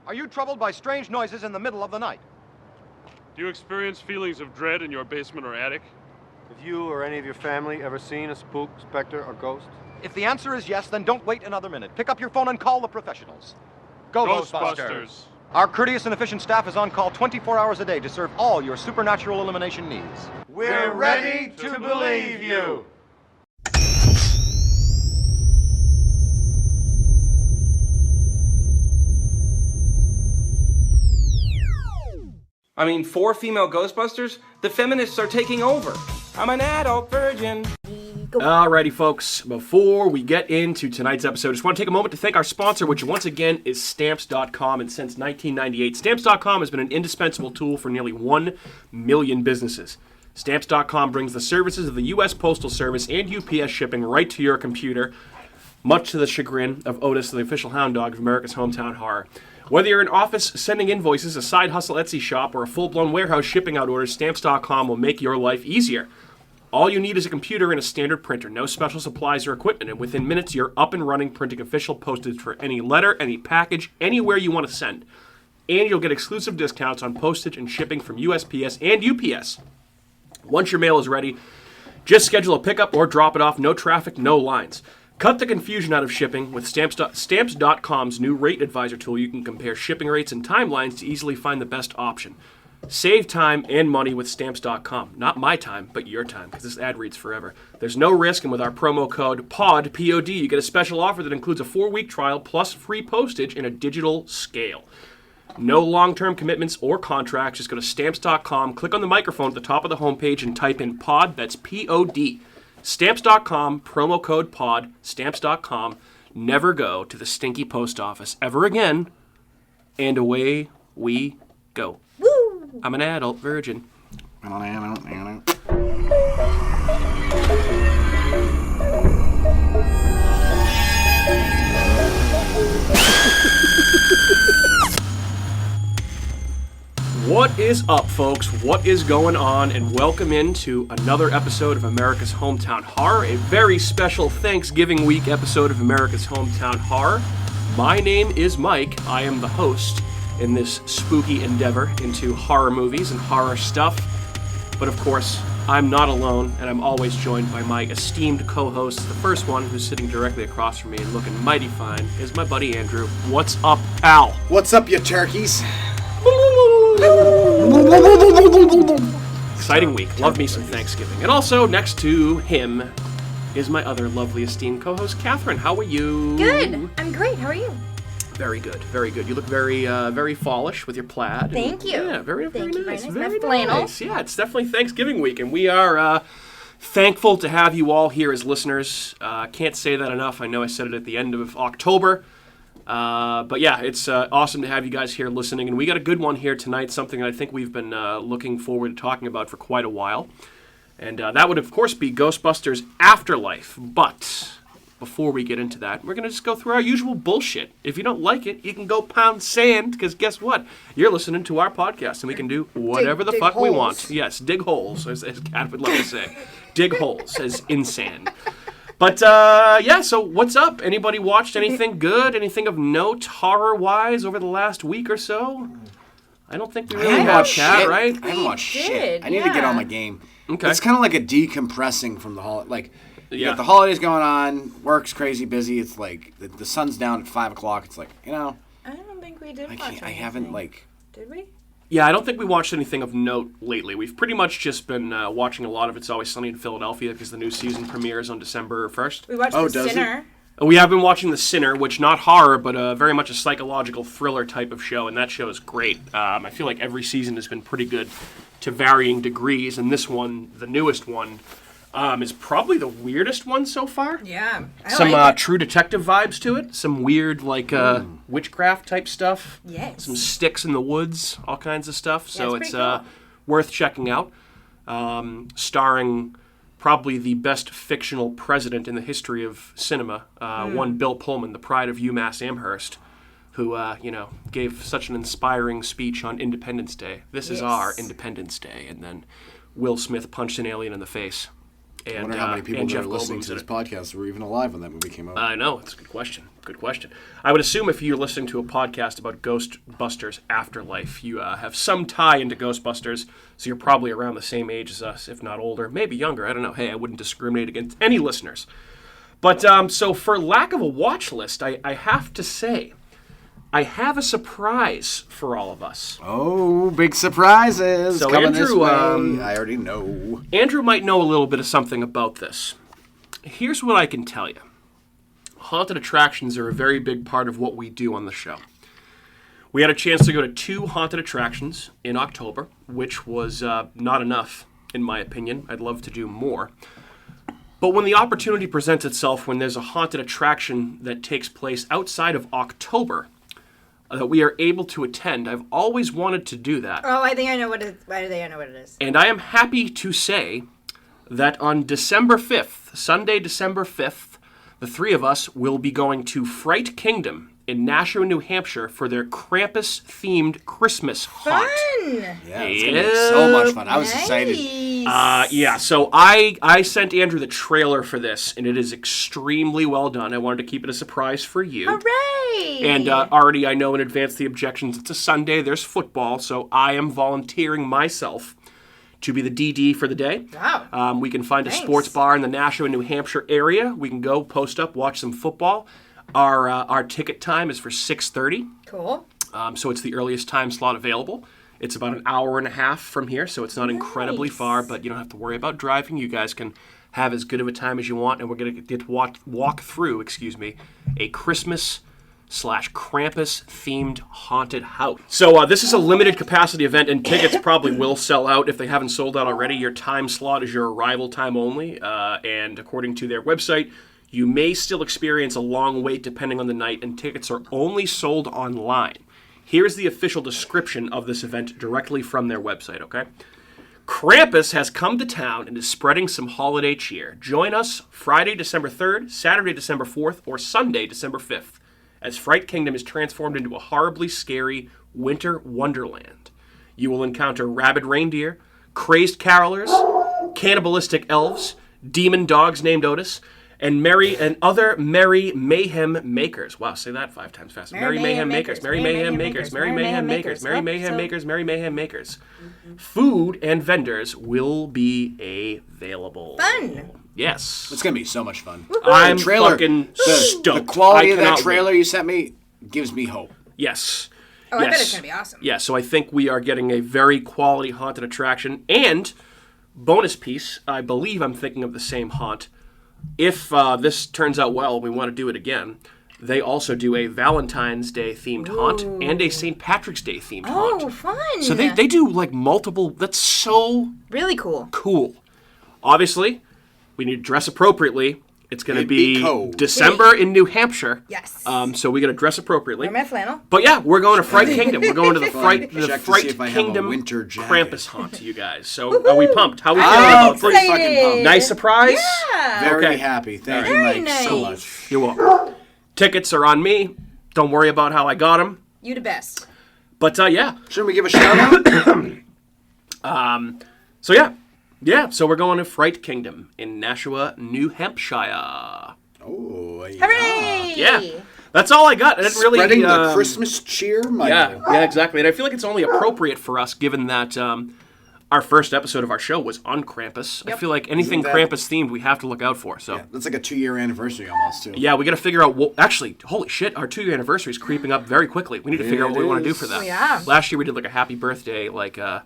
Are you troubled by strange noises in the middle of the night? Do you experience feelings of dread in your basement or attic? Have you or any of your family ever seen a spook, specter, or ghost? If the answer is yes, then don't wait another minute. Pick up your phone and call the professionals. Go Ghostbusters! Our courteous and efficient staff is on call 24 hours a day to serve all your supernatural elimination needs. We're ready to believe you! I mean, 4 female Ghostbusters? The feminists are taking over. I'm an adult virgin. Alrighty, folks. Before we get into tonight's episode, I just want to take a moment to thank our sponsor, which once again is Stamps.com. And since 1998, Stamps.com has been an indispensable tool for nearly 1 million businesses. Stamps.com brings the services of the U.S. Postal Service and UPS shipping right to your computer, much to the chagrin of Otis, the official hound dog of America's hometown horror. Whether you're an office sending invoices, a side hustle Etsy shop, or a full-blown warehouse shipping out orders, Stamps.com will make your life easier. All you need is a computer and a standard printer, no special supplies or equipment, and within minutes you're up and running printing official postage for any letter, any package, anywhere you want to send. And you'll get exclusive discounts on postage and shipping from USPS and UPS. Once your mail is ready, just schedule a pickup or drop it off, no traffic, no lines. Cut the confusion out of shipping. With Stamps.com's new Rate Advisor tool, you can compare shipping rates and timelines to easily find the best option. Save time and money with Stamps.com. Not my time, but your time, because this ad reads forever. There's no risk, and with our promo code POD, P-O-D, you get a special offer that includes a 4-week trial plus free postage in a digital scale. No long-term commitments or contracts. Just go to Stamps.com, click on the microphone at the top of the homepage, and type in POD. That's P-O-D. Stamps.com, promo code POD, Stamps.com. Never go to the stinky post office ever again. And away we go. Woo! I'm an adult virgin. What is up, folks? What is going on? And welcome into another episode of America's Hometown Horror, a very special Thanksgiving week episode of America's Hometown Horror. My name is Mike. I am the host in this spooky endeavor into horror movies and horror stuff. But of course, I'm not alone, and I'm always joined by my esteemed co-host. The first one, who's sitting directly across from me and looking mighty fine, is my buddy Andrew. What's up, pal? What's up, you turkeys? Exciting week. Love me some Thanksgiving. And also, next to him is my other lovely esteemed co-host, Catherine. How are you? Good. I'm great. How are you? Very good. Very good. You look very, very fallish with your plaid. Thank you. Yeah, very, very nice. Very flannel. Nice. Yeah, it's definitely Thanksgiving week, and we are thankful to have you all here as listeners. Can't say that enough. I know I said it at the end of October. But yeah, it's awesome to have you guys here listening, and we got a good one here tonight, something that I think we've been looking forward to talking about for quite a while. And that would, of course, be Ghostbusters Afterlife. But before we get into that, we're going to just go through our usual bullshit. If you don't like it, you can go pound sand, because guess what? You're listening to our podcast, and we can do whatever the fuck we want. Yes, dig holes, as Kat would love to say. Dig holes, as in sand. But, yeah, so what's up? Anybody watched anything good, anything of note, horror-wise, over the last week or so? I don't think we really have, Kat, right? I haven't watched shit. I need to get on my game. Okay. It's kind of like a decompressing from the holiday. Like, you Yeah. got the holidays going on, work's crazy busy. It's like, the sun's down at 5 o'clock. It's like, you know. I don't think we did I haven't, like. Did we? Yeah, I don't think we watched anything of note lately. We've pretty much just been watching a lot of It's Always Sunny in Philadelphia because the new season premieres on December 1st. We watched The Sinner. We have been watching The Sinner, which not horror, but very much a psychological thriller type of show, and that show is great. I feel like every season has been pretty good to varying degrees, and this one, the newest one, is probably the weirdest one so far. Yeah. Some like True Detective vibes to it. Some weird, like, witchcraft type stuff. Yes. Some sticks in the woods, all kinds of stuff. Yeah, so it's it's pretty cool. worth checking out. Starring probably the best fictional president in the history of cinema. One Bill Pullman, the pride of UMass Amherst, who, gave such an inspiring speech on Independence Day. This is our Independence Day. And then Will Smith punched an alien in the face. I wonder how many people that are listening to this podcast were even alive when that movie came out. I know. It's a good question. Good question. I would assume if you're listening to a podcast about Ghostbusters Afterlife, you have some tie into Ghostbusters, so you're probably around the same age as us, if not older, maybe younger. I don't know. Hey, I wouldn't discriminate against any listeners. But so for lack of a watch list, I have to say, I have a surprise for all of us. Oh, big surprises So coming Andrew, this way. I already know. Andrew might know a little bit of something about this. Here's what I can tell you. Haunted attractions are a very big part of what we do on the show. We had a chance to go to 2 haunted attractions in October, which was not enough, in my opinion. I'd love to do more. But when the opportunity presents itself, when there's a haunted attraction that takes place outside of October, that we are able to attend, I've always wanted to do that. Oh, I think I know what it is. I think I know what it is. And I am happy to say that on December 5th, Sunday, December 5th, the 3 of us will be going to Fright Kingdom in Nashua, New Hampshire for their Krampus-themed Christmas haunt. Fun! Yeah, it's going to be so much fun. I was excited. Yeah, so I sent Andrew the trailer for this, and it is extremely well done. I wanted to keep it a surprise for you. Hooray! And already I know in advance the objections. It's a Sunday, there's football, so I am volunteering myself to be the DD for the day. Wow. We can find a Thanks. sports bar in the Nashua, New Hampshire area. We can go, post up, watch some football. Our ticket time is for 6:30. Cool. So it's the earliest time slot available. It's about an hour and a half from here, so it's not incredibly far, but you don't have to worry about driving. You guys can have as good of a time as you want, and we're going to get to walk through, a Christmas /Krampus-themed haunted house. So this is a limited capacity event, and tickets probably will sell out if they haven't sold out already. Your time slot is your arrival time only, and according to their website, you may still experience a long wait depending on the night, and tickets are only sold online. Here's the official description of this event directly from their website, okay? Krampus has come to town and is spreading some holiday cheer. Join us Friday, December 3rd, Saturday, December 4th, or Sunday, December 5th, as Fright Kingdom is transformed into a horribly scary winter wonderland. You will encounter rabid reindeer, crazed carolers, cannibalistic elves, demon dogs named Otis, and other merry mayhem makers. Wow, say that 5 times fast. Merry mayhem makers. Merry mayhem makers. Merry mayhem makers. Merry mayhem makers. Merry mayhem makers. Food and vendors will be available. Fun. Yes. It's going to be so much fun. I'm The trailer, fucking the stoked. quality I of that cannot trailer wait. you sent me gives me hope. Yes. Oh, I bet it's going to be awesome. Yeah, so I think we are getting a very quality haunted attraction. And, bonus piece, I believe I'm thinking of the same haunt. If this turns out well, we want to do it again. They also do a Valentine's Day themed haunt and a St. Patrick's Day themed haunt. Oh, fun. So they do like multiple. That's so Really cool. cool. Obviously, we need to dress appropriately. It's going to It'd be be cold. December in New Hampshire. Yes. So we got to dress appropriately. Wear my flannel. But yeah, we're going to Fright Kingdom. We're going to the Fright Check to see if I have a Kingdom winter jacket. Krampus haunt, you guys. So are we pumped? How are we feeling about pretty this? fucking pumped. Nice surprise? Yeah. Very Okay. happy. Thank you, Very Mike, so nice. much. You're welcome. Tickets are on me. Don't worry about how I got them. You the best. But yeah. Shouldn't we give a shout out? So yeah. So we're going to Fright Kingdom in Nashua, New Hampshire. Oh, yeah. Hooray! Yeah. That's all I got. I didn't really Spreading the Christmas cheer, Michael. Yeah, exactly. And I feel like it's only appropriate for us, given that our first episode of our show was on Krampus. I feel like anything Isn't that- Krampus themed, we have to look out for. So Yeah, that's like a 2-year anniversary almost, too. yeah, we got to figure out what. Actually, holy shit, our 2-year anniversary is creeping up very quickly. We need to figure out what we want to do for that. Oh, yeah. Last year we did like a happy birthday, like To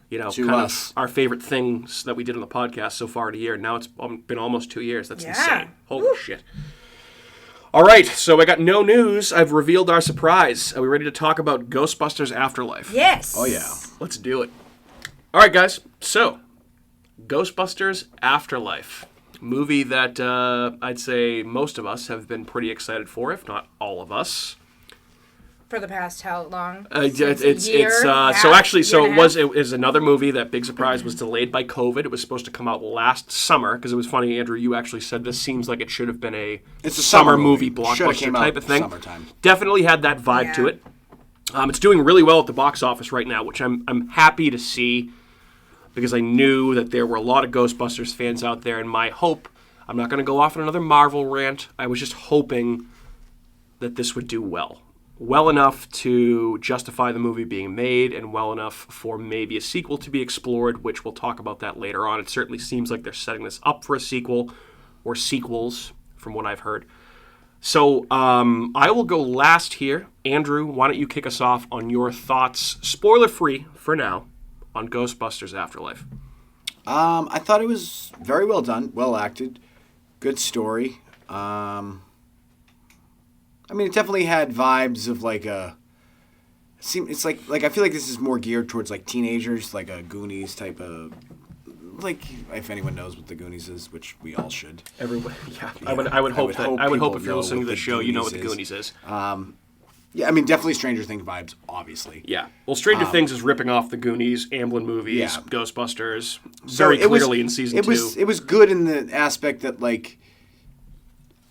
kind us. of our favorite things that we did on the podcast so far in a year. Now it's been almost 2 years. That's Yeah. insane. Holy shit. All right, so I got no news. I've revealed our surprise. Are we ready to talk about Ghostbusters Afterlife? Yes. Oh, yeah. Let's do it. All right, guys. So, Ghostbusters Afterlife. Movie that I'd say most of us have been pretty excited for, if not all of us. For the past how long? It's Since a year, so half, actually, so year and a it was another movie that big surprise was delayed by COVID. It was supposed to come out last summer because it was funny, Andrew. You actually said this seems like it should have been It's a summer summer movie movie. Shoulda blockbuster came type out of thing. summertime. Definitely had that vibe to Yeah. it. It's doing really well at the box office right now, which I'm happy to see. because I knew that there were a lot of Ghostbusters fans out there, and my hope, I'm not going to go off on another Marvel rant, I was just hoping that this would do well enough to justify the movie being made, and well enough for maybe a sequel to be explored, which we'll talk about that later on. It certainly seems like they're setting this up for a sequel, or sequels, from what I've heard. So I will go last here. Andrew, why don't you kick us off on your thoughts, spoiler-free for now, on Ghostbusters Afterlife? I thought it was very well done, well acted, good story. I mean, it definitely had vibes of like it's like I feel like this is more geared towards like teenagers, like a Goonies type of, like, if anyone knows what the Goonies is, which we all should. Everyone, yeah. I would hope if you're listening to the show, you know what the Goonies is. Yeah, I mean, definitely Stranger Things vibes, obviously. Yeah. Well, Stranger Things is ripping off the Goonies, Amblin movies, yeah. Ghostbusters, So very clearly in season 2. It was good in the aspect that, like,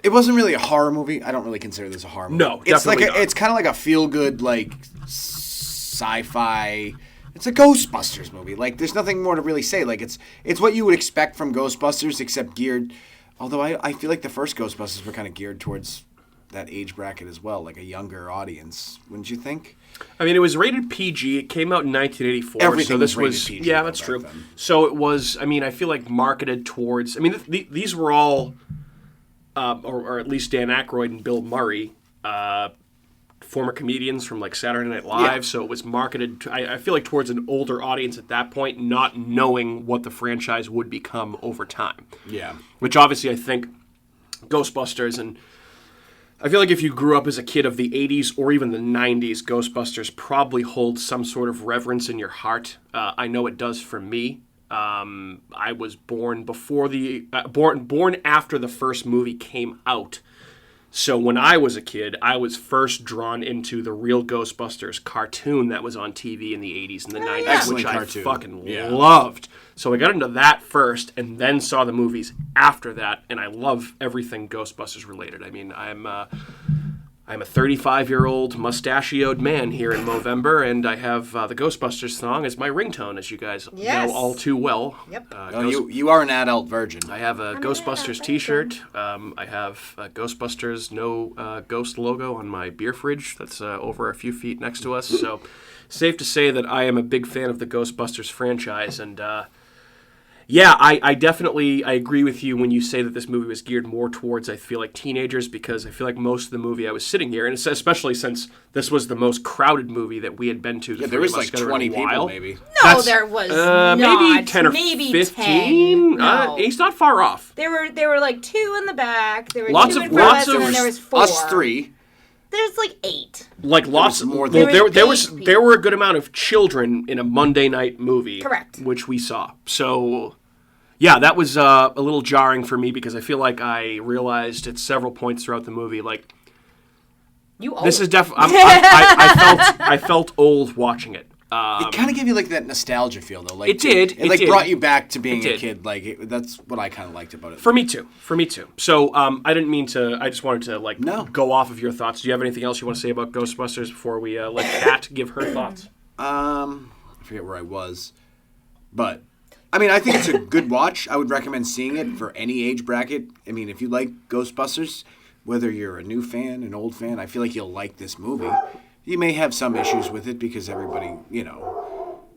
it wasn't really a horror movie. I don't really consider this a horror movie. No, definitely not. It's kind of like a feel-good, like, sci-fi. It's a Ghostbusters movie. Like, there's nothing more to really say. Like, it's what you would expect from Ghostbusters, except geared. Although I feel like the first Ghostbusters were kind of geared towards that age bracket as well, like a younger audience. Wouldn't you think? I mean, it was rated PG. It came out in 1984. Everything so this was was rated PG. Yeah, that's true. Then. So it was. I mean, I feel like marketed towards. I mean, these were all, or at least Dan Aykroyd and Bill Murray. Former comedians from like Saturday Night Live, yeah. So it was marketed, I feel like, towards an older audience at that point, not knowing what the franchise would become over time. Yeah. Which obviously I think Ghostbusters, and I feel like if you grew up as a kid of the 80s or even the 90s, Ghostbusters probably holds some sort of reverence in your heart. I know it does for me. I was born before born after the first movie came out. So when I was a kid, I was first drawn into the real Ghostbusters cartoon that was on TV in the 80s and the 90s, Excellent which cartoon. I fucking loved. So I got into that first and then saw the movies after that, and I love everything Ghostbusters related. I mean, I'm a 35-year-old mustachioed man here in Movember, and I have the Ghostbusters song as my ringtone, as you guys know all too well. Yep. You are an adult virgin. I have a Ghostbusters t-shirt. I have a Ghostbusters no ghost logo on my beer fridge that's over a few feet next to us. So safe to say that I am a big fan of the Ghostbusters franchise, and yeah, I definitely agree with you when you say that this movie was geared more towards, I feel like, teenagers, because I feel like most of the movie I was sitting here, and especially since this was the most crowded movie that we had been to. Yeah, there was like 20 people, maybe. No, there was not. Maybe 10 or maybe 15. 10. No. He's not far off. There were like 2 in the back. There were Lots 2 of- in front lots of us, and of- then there was 4. Us 3. There's like 8. Like lots was more of than- there were a good amount of children in a Monday night movie. Correct. Which we saw. So yeah, that was a little jarring for me, because I feel like I realized at several points throughout the movie, like, this is definitely. I felt old watching it. It kind of gave you like that nostalgia feel, though. Like, It did. It did. brought you back to being It a did. kid. Like that's what I kind of liked about it. For me too. So I didn't mean to. I just wanted to go off of your thoughts. Do you have anything else you want to say about Ghostbusters before we let Kat give her thoughts? I forget where I was, but I mean, I think it's a good watch. I would recommend seeing it for any age bracket. I mean, if you like Ghostbusters, whether you're a new fan, an old fan, I feel like you'll like this movie. You may have some issues with it because everybody,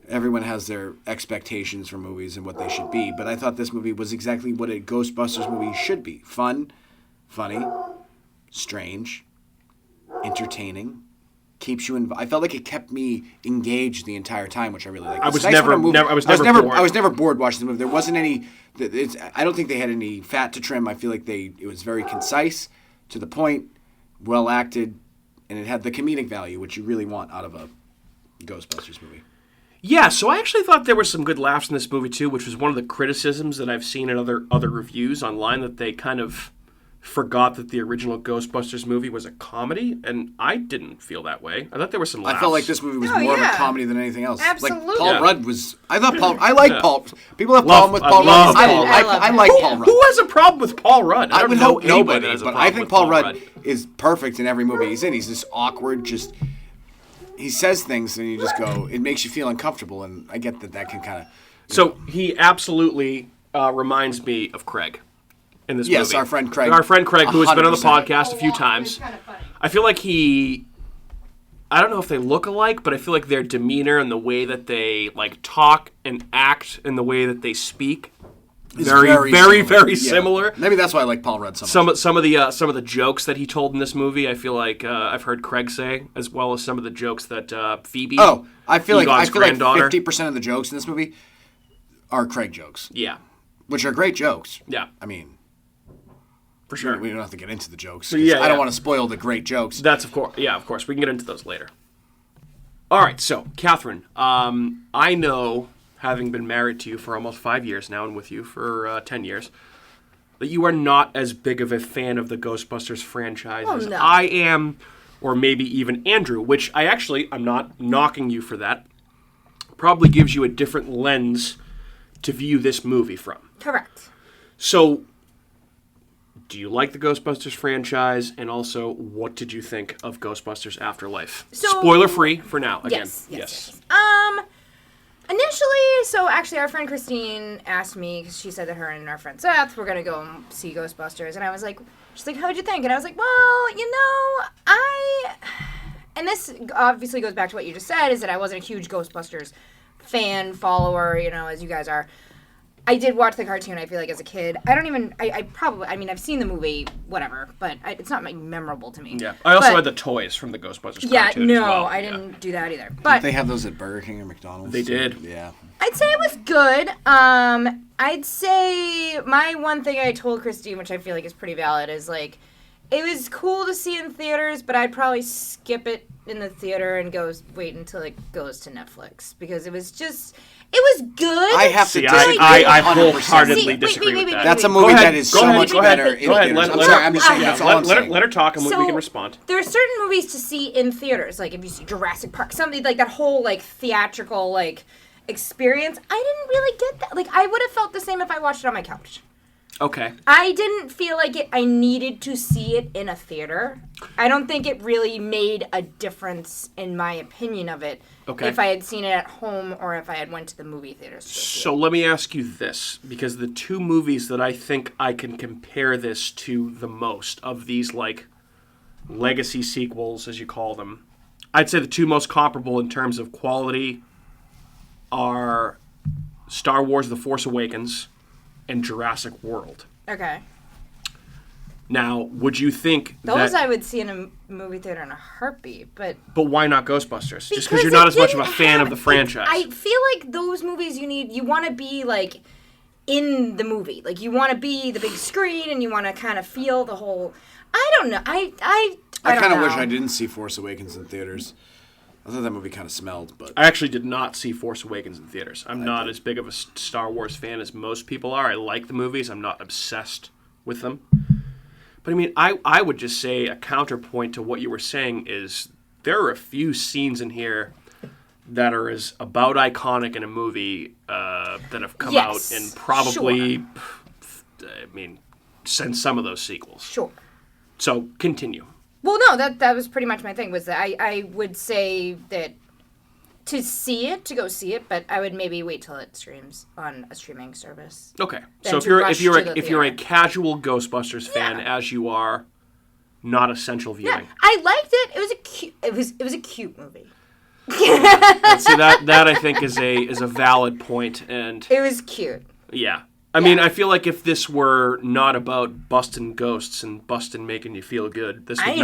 everyone has their expectations for movies and what they should be. But I thought this movie was exactly what a Ghostbusters movie should be. Fun, funny, strange, entertaining. Keeps you involved. I felt like it kept me engaged the entire time, which I really liked. I was never bored. I was never bored watching the movie. There wasn't any. I don't think they had any fat to trim. I feel like it was very concise, to the point, well acted, and it had the comedic value, which you really want out of a Ghostbusters movie. Yeah, so I actually thought there were some good laughs in this movie too, which was one of the criticisms that I've seen in other reviews online, that they kind of forgot that the original Ghostbusters movie was a comedy, and I didn't feel that way. I thought there were some laughs. I felt like this movie was more of a comedy than anything else. Absolutely. Like Paul Yeah. Rudd was. I like Paul. People have Love- problem with I Paul love Rudd. Paul Rudd. I like Paul Rudd. Who has a problem with Paul Rudd? I don't would know hope anybody that nobody, has a but problem I think with Paul Rudd is perfect in every movie he's in. He's this awkward, just he says things and you just go. It makes you feel uncomfortable, and I get that can kind of So he absolutely reminds me of Craig in this movie. Yes, our friend Craig. Our friend Craig, who has been on the 100%. podcast a few times. I feel like I don't know if they look alike, but I feel like their demeanor and the way that they like talk and act and the way that they speak very similar. Maybe that's why I like Paul Rudd so much. Some of the jokes that he told in this movie, I feel like I've heard Craig say, as well as some of the jokes that Phoebe. Oh, I feel like granddaughter. 50% of the jokes in this movie are Craig jokes. Yeah, Which are great jokes. yeah, I mean, for sure. we don't have to get into the jokes. Yeah, I don't yeah. want to spoil the great jokes. That's of course. We can get into those later. All right, so Catherine, I know, having been married to you for almost 5 years now and with you for 10 years, that you are not as big of a fan of the Ghostbusters franchise as no. I am, or maybe even Andrew, which I'm not knocking you for that. Probably gives you a different lens to view this movie from. Correct. So, do you like the Ghostbusters franchise? And also, what did you think of Ghostbusters Afterlife? So- Spoiler free for now. Again, Yes. Initially, so actually our friend Christine asked me, because she said that her and our friend Seth were going to go and see Ghostbusters, and I was like, she's like, how'd you think? And I was like, well, and this obviously goes back to what you just said, is that I wasn't a huge Ghostbusters fan, follower, as you guys are. I did watch the cartoon, I feel like, as a kid. I've seen the movie, whatever, but it's not memorable to me. Yeah. I also had the toys from the Ghostbusters cartoon as well. I didn't do that either. But Did they have those at Burger King or McDonald's? They did. Yeah. I'd say it was good. I'd say my one thing I told Christine, which I feel like is pretty valid, is like, it was cool to see in theaters, but I'd probably skip it in the theater and wait until it goes to Netflix, because it was good. I have to See, disagree. I 100%. wholeheartedly disagree with that. That's a movie that is so much better in theaters. I'm sorry, I'm just saying that's all I'm saying. Let her talk and we can respond. There are certain movies to see in theaters, like if you see Jurassic Park, something like that whole like theatrical like experience. I didn't really get that. Like, I would have felt the same if I watched it on my couch. Okay. I didn't feel like I needed to see it in a theater. I don't think it really made a difference in my opinion of it. Okay. If I had seen it at home or if I had went to the movie theaters. So let me ask you this, because the two movies that I think I can compare this to the most of these like legacy sequels, as you call them, I'd say the two most comparable in terms of quality are Star Wars: The Force Awakens and Jurassic World. Okay. Now, would you think Those that... I would see in a movie theater in a heartbeat, but why not Ghostbusters? Just because you're not as much of a fan of the franchise. I feel like those movies you want to be like in the movie. Like you want to be the big screen and you want to kind of feel the whole... I don't know. I kind of wish I didn't see Force Awakens in theaters. I thought that movie kind of smelled, but... I actually did not see Force Awakens in theaters. I'm not as big of a Star Wars fan as most people are. I like the movies. I'm not obsessed with them. But I mean, I would just say a counterpoint to what you were saying is there are a few scenes in here that are as about iconic in a movie that have come out in probably, since some of those sequels. Sure. So, continue. Well, no, that was pretty much my thing, was that I would say that to go see it, but I would maybe wait till it streams on a streaming service. Okay. Then So if you're a theater. casual Ghostbusters fan, as you are, not essential viewing. Yeah, I liked it. It was a cute movie. See, that I think is a valid point, and It was cute. yeah. I mean, I feel like if this were not about busting ghosts and busting making you feel good, this would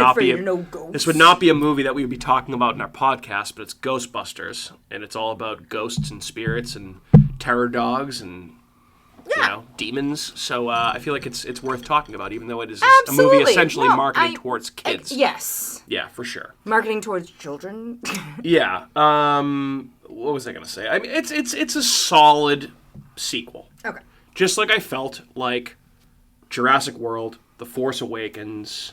not be a movie that we would be talking about in our podcast, but it's Ghostbusters, and it's all about ghosts and spirits and terror dogs and demons. So I feel like it's worth talking about, even though it is a movie essentially marketed towards kids. Yes. Yeah, for sure. Marketing towards children. Yeah. What was I gonna say? I mean, it's a solid sequel. Okay. Just like I felt like Jurassic World, The Force Awakens,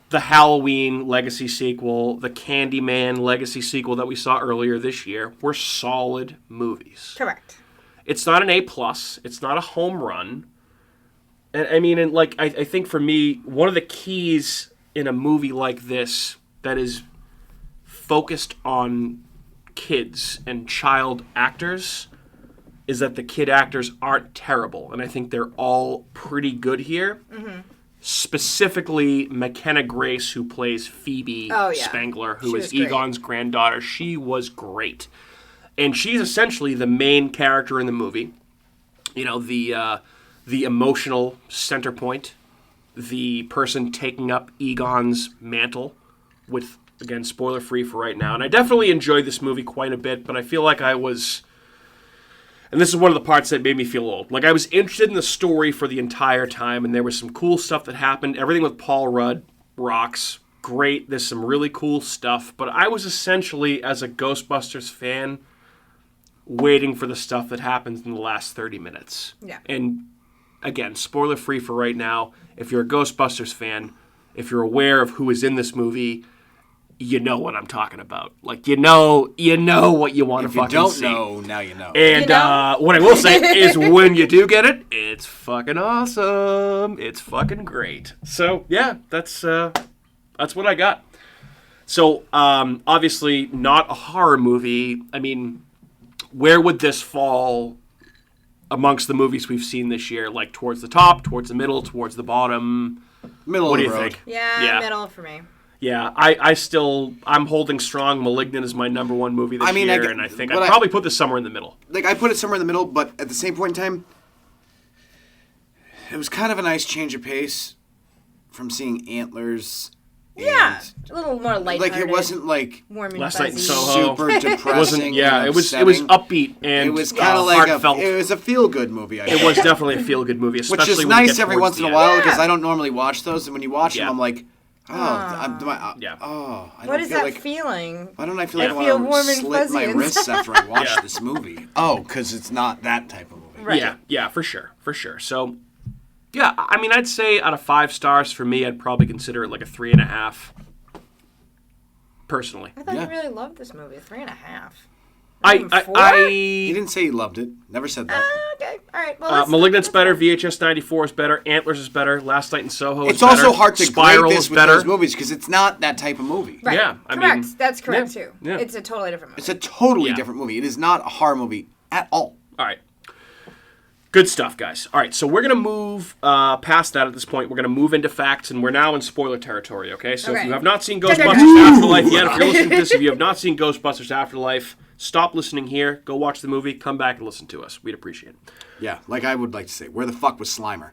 the Halloween Legacy sequel, the Candyman Legacy sequel that we saw earlier this year were solid movies. Correct. It's not an A+, it's not a home run. And I think for me, one of the keys in a movie like this that is focused on kids and child actors is that the kid actors aren't terrible, and I think they're all pretty good here. Mm-hmm. Specifically, McKenna Grace, who plays Phoebe Spangler, who is Egon's granddaughter. She was great. And she's essentially the main character in the movie. You know, the emotional center point, the person taking up Egon's mantle with, again, spoiler-free for right now. And I definitely enjoyed this movie quite a bit, but I feel like I was... And this is one of the parts that made me feel old. Like, I was interested in the story for the entire time, and there was some cool stuff that happened. Everything with Paul Rudd rocks. Great. There's some really cool stuff. But I was essentially, as a Ghostbusters fan, waiting for the stuff that happens in the last 30 minutes. Yeah. And, again, spoiler-free for right now. If you're a Ghostbusters fan, if you're aware of who is in this movie... You know what I'm talking about. Like, you know what you want to fucking see. If you don't know, now you know. And what I will say is when you do get it, it's fucking awesome. It's fucking great. So, yeah, that's what I got. So, obviously, not a horror movie. I mean, where would this fall amongst the movies we've seen this year? Like, towards the top, towards the middle, towards the bottom? Middle what of do the you road. think? Yeah, middle for me. Yeah, I'm holding strong. Malignant is my number one movie this year, and I think I'd probably put this somewhere in the middle. Like, I put it somewhere in the middle, but at the same point in time, it was kind of a nice change of pace from seeing Antlers. Yeah, a little more lighthearted. Like, it wasn't like warm and Last Night in fuzzy. Soho. super depressing. It was upbeat and it was kind of like heartfelt. it was a feel good movie. It was definitely a feel good movie, especially which is when nice you get every towards once in the a while end. because I don't normally watch those, and when you watch them, I'm like. I What is feel that like, feeling? why don't I feel like I feel want warm to and slit my fuzzy wrists inside. after I watch this movie? Oh, because it's not that type of movie. Right. Yeah, for sure. So, yeah, I mean, I'd say out of 5 stars for me, I'd probably consider it like a 3.5. Personally. I thought you really loved this movie. 3.5. He didn't say he loved it. Never said that. Okay, all right. Well, Malignant's better. VHS 94 is better. Antlers is better. Last Night in Soho is It's better. also hard to Spiral grade is this with better. those movies because it's not that type of movie. right. Yeah, I correct. mean, That's correct too. yeah. It's a totally different movie. It's a totally Yeah. different movie. It is not a horror movie at all. All right. Good stuff, guys. All right, so we're going to move past that at this point. We're going to move into facts, and we're now in spoiler territory, okay? So if Okay. you have not seen Ghostbusters Afterlife yet, if you're listening to this, if you have not seen Ghostbusters Afterlife, stop listening here, go watch the movie, come back and listen to us. We'd appreciate it. Yeah, like I would like to say, where the fuck was Slimer?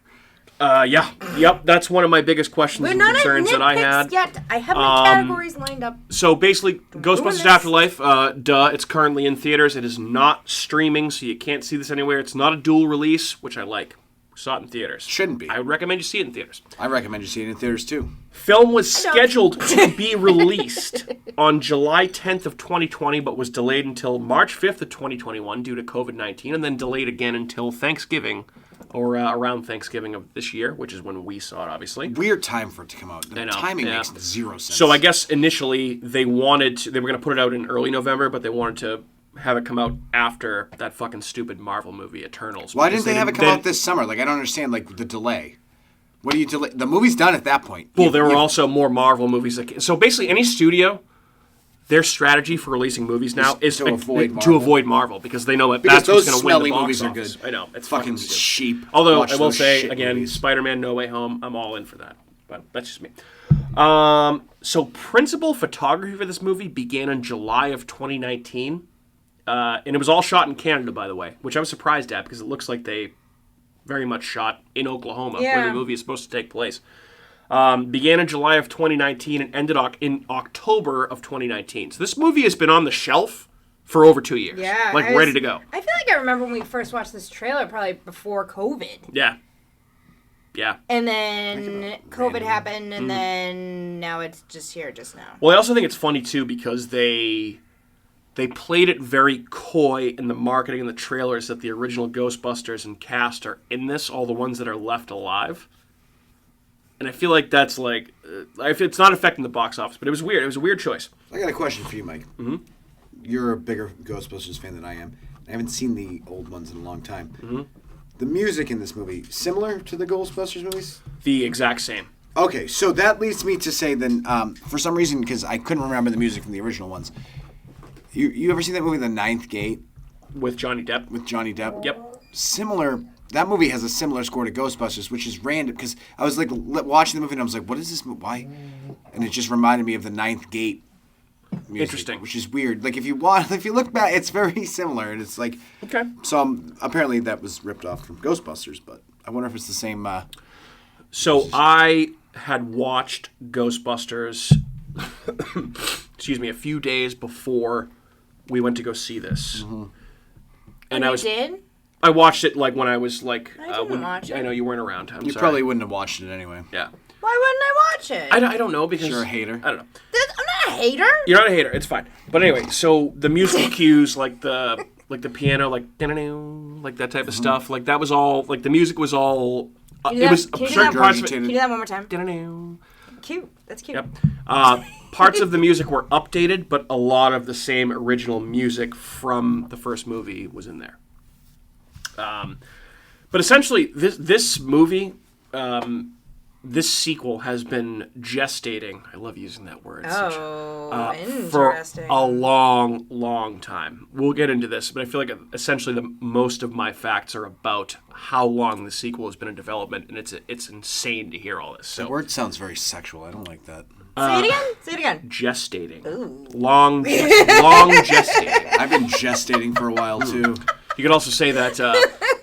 Yep, that's one of my biggest questions We're and not concerns at that I nitpicks had. yet. I have my categories lined up. So basically, Ghostbusters this. Afterlife, it's currently in theaters. It is not streaming, so you can't see this anywhere. It's not a dual release, which I like. We saw it in theaters. Shouldn't be. I would recommend you see it in theaters. I recommend you see it in theaters too. Film was scheduled to be released on July 10th of 2020, but was delayed until March 5th of 2021 due to COVID-19, and then delayed again until Thanksgiving, or around Thanksgiving of this year, which is when we saw it, obviously. Weird time for it to come out. The I know, timing yeah. makes zero sense. So I guess initially they were going to put it out in early November, but they wanted to have it come out after that fucking stupid Marvel movie, Eternals. Why didn't they have it come out this summer? Like, I don't understand, like, the delay. What do you delay? The movie's done at that point. Well, there were also more Marvel movies. So basically, any studio, their strategy for releasing movies now is to avoid Marvel. Because they know that Because that's what's those going to win the smelly box movies are office. good. I know. It's fucking good. sheep. Although, Watch I will those say, shit again, movies. Spider-Man No Way Home, I'm all in for that. But that's just me. So principal photography for this movie began in July of 2019. And it was all shot in Canada, by the way, which I was surprised at because it looks like they very much shot in Oklahoma, where the movie is supposed to take place. Began in July of 2019 and ended in October of 2019. So this movie has been on the shelf for over 2 years. Yeah. Ready to go. I feel like I remember when we first watched this trailer, probably before COVID. Yeah. And then COVID happened, and then now it's just here just now. Well, I also think it's funny, too, because they played it very coy in the marketing and the trailers that the original Ghostbusters and cast are in this, all the ones that are left alive. And I feel like that's it's not affecting the box office, but it was weird. It was a weird choice. I got a question for you, Mike. Mm-hmm. You're a bigger Ghostbusters fan than I am. I haven't seen the old ones in a long time. Mm-hmm. The music in this movie, similar to the Ghostbusters movies? The exact same. Okay, so that leads me to say then, for some reason, because I couldn't remember the music from the original ones, you ever seen that movie, The Ninth Gate? With Johnny Depp. With Johnny Depp. Yep. Similar. That movie has a similar score to Ghostbusters, which is random because I was like watching the movie and I was like, "What is this? Why?" And it just reminded me of the Ninth Gate. Music, Interesting. Which is weird. Like if you look back, it's very similar, and it's like Okay. So apparently that was ripped off from Ghostbusters, but I wonder if it's the same. So I had watched Ghostbusters, excuse me, a few days before we went to go see this, and you did? I watched it like when I was like. I didn't watch it. I know you weren't around. I'm You sorry. probably wouldn't have watched it anyway. Yeah. Why wouldn't I watch it? I don't know because You're a hater. I don't know. I'm not a hater. You're not a hater. It's fine. But anyway, so the musical cues, like the piano, like like that type of stuff, like that was all like the music was all. It was Can you do certain that? parts of Can it. you do that one more time? Yep. Cute. That's cute. Parts of the music were updated, but a lot of the same original music from the first movie was in there. But essentially, this movie, this sequel has been gestating. I love using that word. For Interesting. a long, long time. We'll get into this, but I feel like essentially most of my facts are about how long the sequel has been in development, and it's insane to hear all this. So The word sounds very sexual. I don't like that. Say it again. Say it again. gestating, Ooh. long gestating. I've been gestating for a while too. You could also say that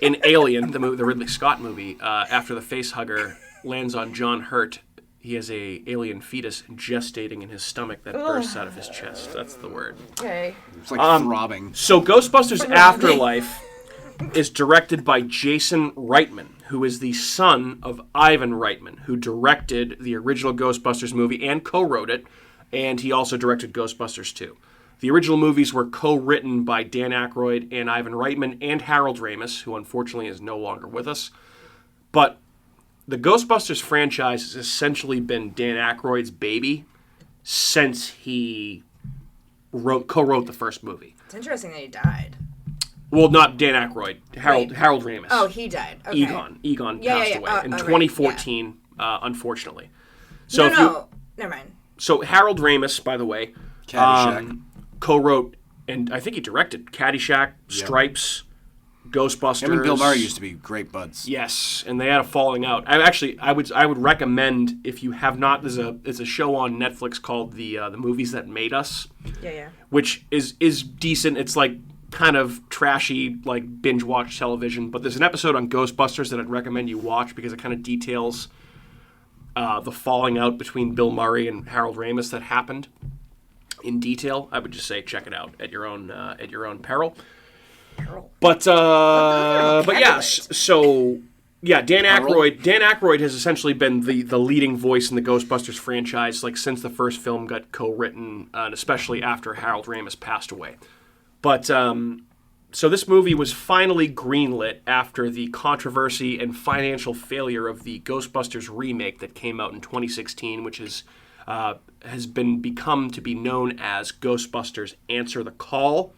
in Alien, the Ridley Scott movie, after the facehugger lands on John Hurt, he has a alien fetus gestating in his stomach that bursts out of his chest. That's the word. Okay. It's like throbbing. So Ghostbusters Afterlife is directed by Jason Reitman, who is the son of Ivan Reitman, who directed the original Ghostbusters movie and co-wrote it, and he also directed Ghostbusters 2. The original movies were co-written by Dan Aykroyd and Ivan Reitman and Harold Ramis, who unfortunately is no longer with us. But the Ghostbusters franchise has essentially been Dan Aykroyd's baby since he co-wrote the first movie. It's interesting that he died. Well, not Dan Aykroyd. Harold Ramis. Oh, he died. Okay. Egon passed away in right, 2014, unfortunately. So never mind. So Harold Ramis, by the way, Caddyshack. co-wrote and I think he directed Caddyshack, Stripes, Ghostbusters. Him and Bill Murray used to be great buds. Yes, and they had a falling out. I would recommend if you have not. There's a show on Netflix called the Movies That Made Us. Yeah. Which is decent. It's like kind of trashy, like binge watch television. But there's an episode on Ghostbusters that I'd recommend you watch because it kind of details the falling out between Bill Murray and Harold Ramis that happened in detail. I would just say check it out at your own peril. But yes, so yeah, Dan Aykroyd has essentially been the leading voice in the Ghostbusters franchise, like since the first film got co-written, and especially after Harold Ramis passed away. But so this movie was finally greenlit after the controversy and financial failure of the Ghostbusters remake that came out in 2016, which has become to be known as Ghostbusters Answer the Call.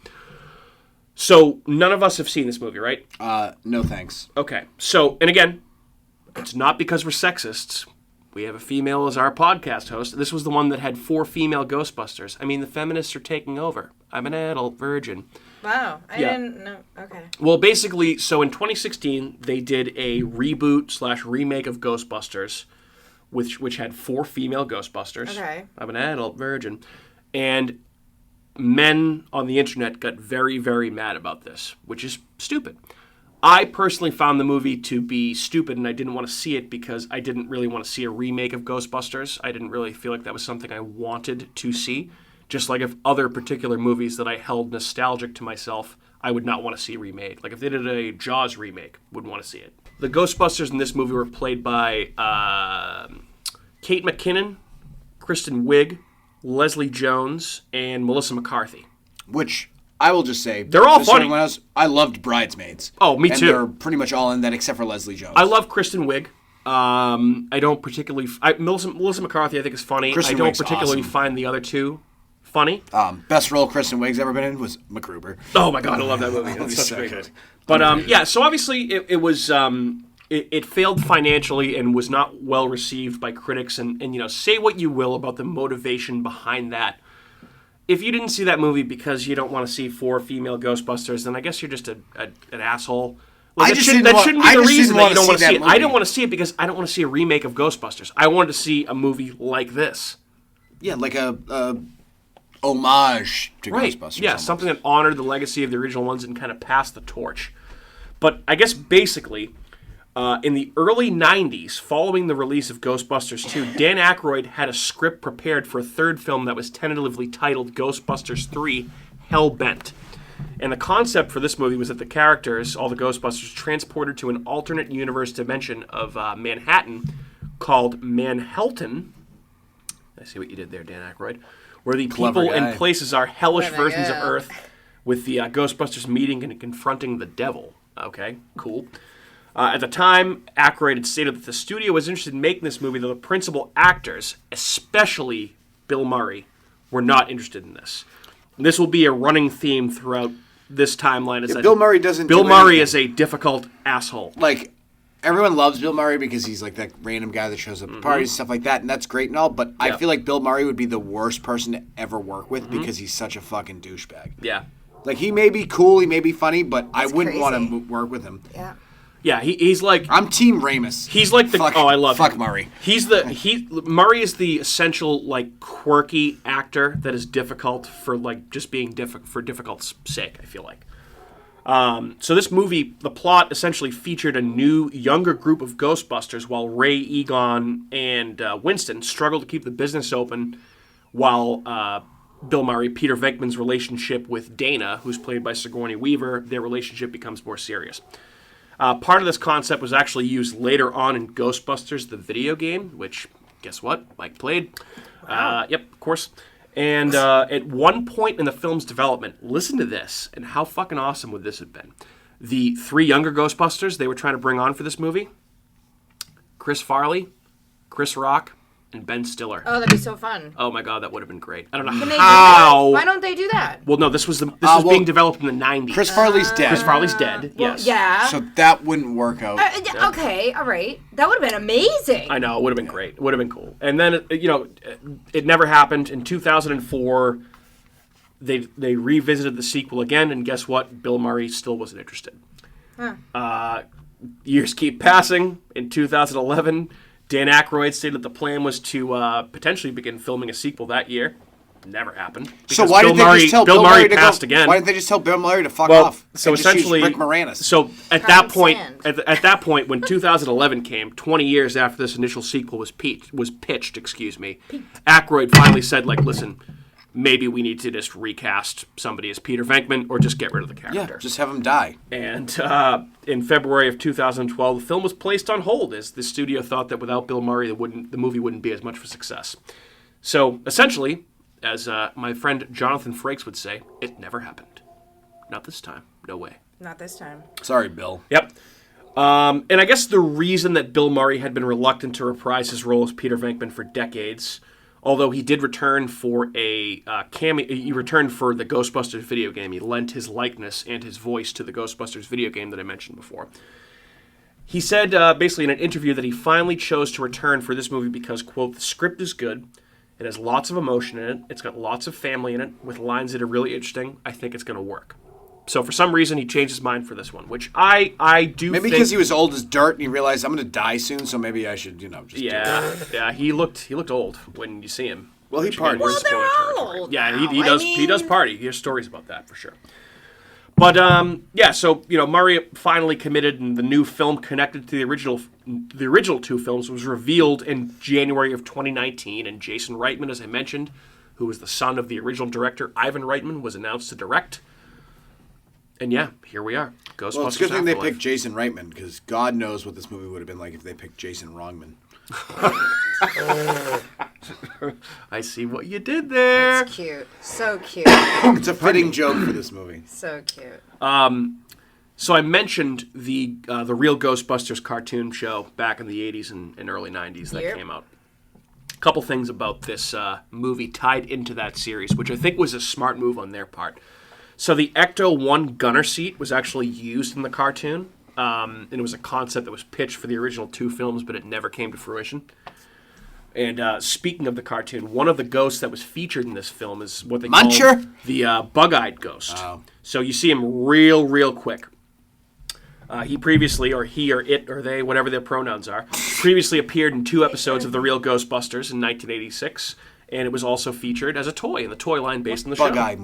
So none of us have seen this movie, right? No thanks. Okay. So, and again, it's not because we're sexists. We have a female as our podcast host. This was the one that had 4 female Ghostbusters. I mean, the feminists are taking over. I'm an adult virgin. Wow. I didn't know. Okay. Well, basically, so in 2016, they did a reboot/remake of Ghostbusters, which had 4 female Ghostbusters. Okay. I'm an adult virgin. And men on the internet got very, very mad about this, which is stupid. I personally found the movie to be stupid, and I didn't want to see it because I didn't really want to see a remake of Ghostbusters. I didn't really feel like that was something I wanted to see. Just like if other particular movies that I held nostalgic to myself, I would not want to see remade. Like if they did a Jaws remake, wouldn't want to see it. The Ghostbusters in this movie were played by Kate McKinnon, Kristen Wiig, Leslie Jones, and Melissa McCarthy. Which I will just say, they're all funny. I loved Bridesmaids. Oh, me too. They're pretty much all in that except for Leslie Jones. I love Kristen Wiig. I don't particularly. Melissa McCarthy, I think, is funny. Kristen I don't Wiig's particularly awesome. find the other two funny. Best role Kristen Wiig's ever been in was MacGruber. Oh my god, I love that movie. That's such a great movie. But yeah, so obviously it was. It failed financially and was not well received by critics. And say what you will about the motivation behind that. if you didn't see that movie because you don't want to see 4 female Ghostbusters, then I guess you're just an asshole. Like, that shouldn't be the reason that you don't want to see it. I didn't want to see it because I don't want to see a remake of Ghostbusters. I wanted to see a movie like this. Yeah, like a homage to Ghostbusters. Yeah, almost. something that honored the legacy of the original ones and kind of passed the torch. But I guess basically, in the early 90s, following the release of Ghostbusters 2, Dan Aykroyd had a script prepared for a third film that was tentatively titled Ghostbusters 3, Hellbent. And the concept for this movie was that the characters, all the Ghostbusters, transported to an alternate universe dimension of Manhattan called Manhattan. I see what you did there, Dan Aykroyd. Where the people and places are hellish versions of Earth, with the Ghostbusters meeting and confronting the devil. Okay, cool. At the time, Aykroyd had stated that the studio was interested in making this movie, though the principal actors, especially Bill Murray, were not interested in this. This will be a running theme throughout this timeline. Is that Bill Murray doesn't. Bill Murray is a difficult asshole. Like, everyone loves Bill Murray because he's like that random guy that shows up at parties and stuff like that, and that's great and all. But I feel like Bill Murray would be the worst person to ever work with because he's such a fucking douchebag. Yeah. Like, he may be cool, he may be funny, but I wouldn't want to work with him. Yeah. Yeah, he's like... I'm Team Ramis. He's like the... I love him. Fuck Murray. Murray is the essential, like, quirky actor that is difficult for, like, just being for difficult's sake, I feel like. So this movie, the plot essentially featured a new, younger group of Ghostbusters while Ray, Egon, and Winston struggled to keep the business open while Bill Murray, Peter Venkman's relationship with Dana, who's played by Sigourney Weaver, their relationship becomes more serious. Part of this concept was actually used later on in Ghostbusters, the video game, which, guess what? Mike played. Wow. Yep, of course. And at one point in the film's development, listen to this, and how fucking awesome would this have been? The 3 younger Ghostbusters they were trying to bring on for this movie, Chris Farley, Chris Rock, and Ben Stiller. Oh, that'd be so fun. Oh my god, that would have been great. I don't know Can they how. do that? Why don't they do that? Well, no, this was being developed in the 90s. Chris Farley's dead. Chris Farley's dead. Well, yes. Yeah. So that wouldn't work out. Okay, all right. That would have been amazing. I know, it would have been great. It would have been cool. And then, it never happened. In 2004, they revisited the sequel again, and guess what? Bill Murray still wasn't interested. Huh. Years keep passing. In 2011, Dan Aykroyd stated that the plan was to potentially begin filming a sequel that year. Never happened. So why didn't they just tell Bill Murray passed again? Why didn't they just tell Bill Murray to fuck off? So essentially, Rick Moranis. So at that point, when 2011 came, 20 years after this initial sequel was pitched, Aykroyd finally said, like, listen, maybe we need to just recast somebody as Peter Venkman or just get rid of the character. Yeah, just have him die. And in February of 2012, the film was placed on hold as the studio thought that without Bill Murray, the movie wouldn't be as much of a success. So essentially, as my friend Jonathan Frakes would say, it never happened. Not this time. No way. Not this time. Sorry, Bill. Yep. And I guess the reason that Bill Murray had been reluctant to reprise his role as Peter Venkman for decades, although he did return for a cameo, he returned for the Ghostbusters video game. He lent his likeness and his voice to the Ghostbusters video game that I mentioned before. He said, basically in an interview, that he finally chose to return for this movie because, quote, the script is good. It has lots of emotion in it. It's got lots of family in it with lines that are really interesting. I think it's going to work. So for some reason, he changed his mind for this one, which I do maybe think... because he was old as dirt and he realized I'm going to die soon, so maybe I should, just do it. Yeah, he looked old when you see him. Well, he partied. Well, they're all old. Yeah, now. he does party. He has stories about that for sure. But so Murray finally committed, and the new film connected to the original 2 films was revealed in January of 2019, and Jason Reitman, as I mentioned, who was the son of the original director Ivan Reitman, was announced to direct. And yeah, here we are. Ghostbusters Well, it's a good thing they Afterlife. picked Jason Reitman, because God knows what this movie would have been like if they picked Jason Wrongman. I see what you did there. That's cute. So cute. It's a fitting joke for this movie. So cute. So I mentioned the real Ghostbusters cartoon show back in the 80s and early 90s that came out. A couple things about this movie tied into that series, which I think was a smart move on their part. So the Ecto-1 gunner seat was actually used in the cartoon, and it was a concept that was pitched for the original 2 films, but it never came to fruition. And speaking of the cartoon, one of the ghosts that was featured in this film is what they Muncher? call the bug-eyed ghost. Oh. So you see him real quick. He previously, or he or it or they, whatever their pronouns are, previously appeared in 2 episodes of The Real Ghostbusters in 1986, and it was also featured as a toy in the toy line based on the show. Bug-Eye.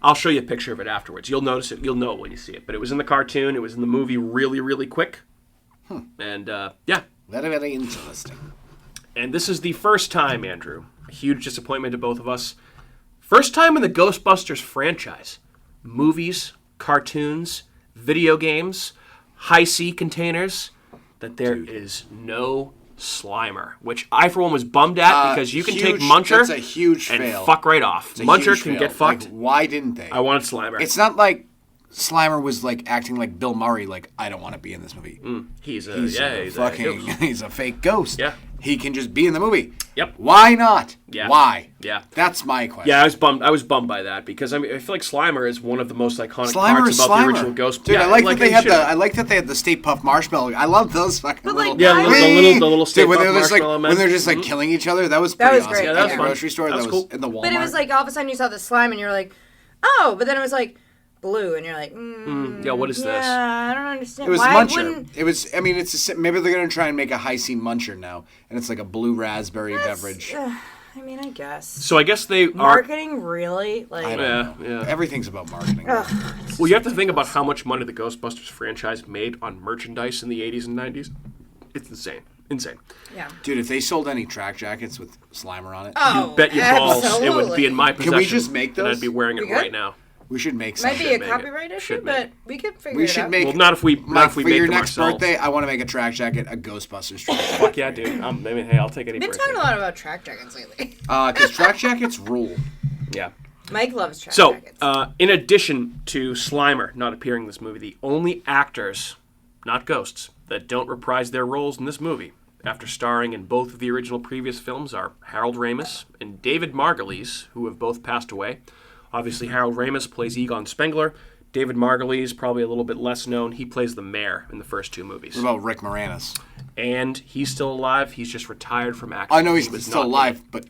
I'll show you a picture of it afterwards. You'll notice it. You'll know it when you see it. But it was in the cartoon. It was in the movie really quick. And, yeah. Very interesting. And this is the first time, Andrew, a huge disappointment to both of us, first time in the Ghostbusters franchise. Movies, cartoons, video games, high-C containers, that there is no Slimer, which I, for one, was bummed at because you can take Muncher that's a huge and fail. fuck right off. It's a Muncher huge can fail. get fucked. Like, why didn't they? I wanted Slimer. It's not like Slimer was like acting like Bill Murray, like, I don't want to be in this movie. He's a fucking, he's a fake ghost. Yeah. He can just be in the movie. Yep. Why not? Yeah. Why? Yeah. That's my question. Yeah, I was bummed by that because I feel like Slimer is one of the most iconic Slimer parts is about Slimer. the original Ghost. Dude, yeah, I like that they had should. I like that they had the Stay Puft Marshmallow. I love those fucking like, little. Yeah, the little Stay Dude, when Puft they're just like Marshmallow Men. when they're just like killing each other. That was pretty was awesome. great. Yeah, that was At the fun. grocery store. That was cool. in the Walmart. But it was like all of a sudden you saw the slime and you're like, oh, but then it was like blue and you're like, Yeah, what is this? Yeah, I don't understand. It was Why Muncher. wouldn't It was. I mean, maybe they're gonna try and make a high-C Muncher now, and it's like a blue raspberry beverage. I mean, I guess. So I guess they are. Marketing, really? I Like, don't know. Yeah. Everything's about marketing. Well, you have to think about how much money the Ghostbusters franchise made on merchandise in the 80s and 90s. It's insane. yeah. Dude, if they sold any track jackets with Slimer on it, Oh, Bet your balls it would be in my Can possession. we just make And those? I'd be wearing it We good? right now. we should make some. Might be a make it. copyright issue, Should make but we could figure We it should out. make. Well, not if we Mike, for make your them next ourselves. birthday, I want to make a track jacket, a Ghostbusters track jacket. Fuck yeah, dude. I mean, hey, I'll take any Been birthday. talking a lot about track jackets lately. Because track jackets rule. Yeah. Mike loves track So, jackets. in addition to Slimer not appearing in this movie, the only actors, not ghosts, that don't reprise their roles in this movie, after starring in both of the original previous films, are Harold Ramis and David Margulies, who have both passed away. Obviously, Harold Ramis plays Egon Spengler. David Margulies, probably a little bit less known, he plays the mayor in the first 2 movies. What about Rick Moranis? And he's still alive. He's just retired from acting. I know he's He was still not in alive, it. but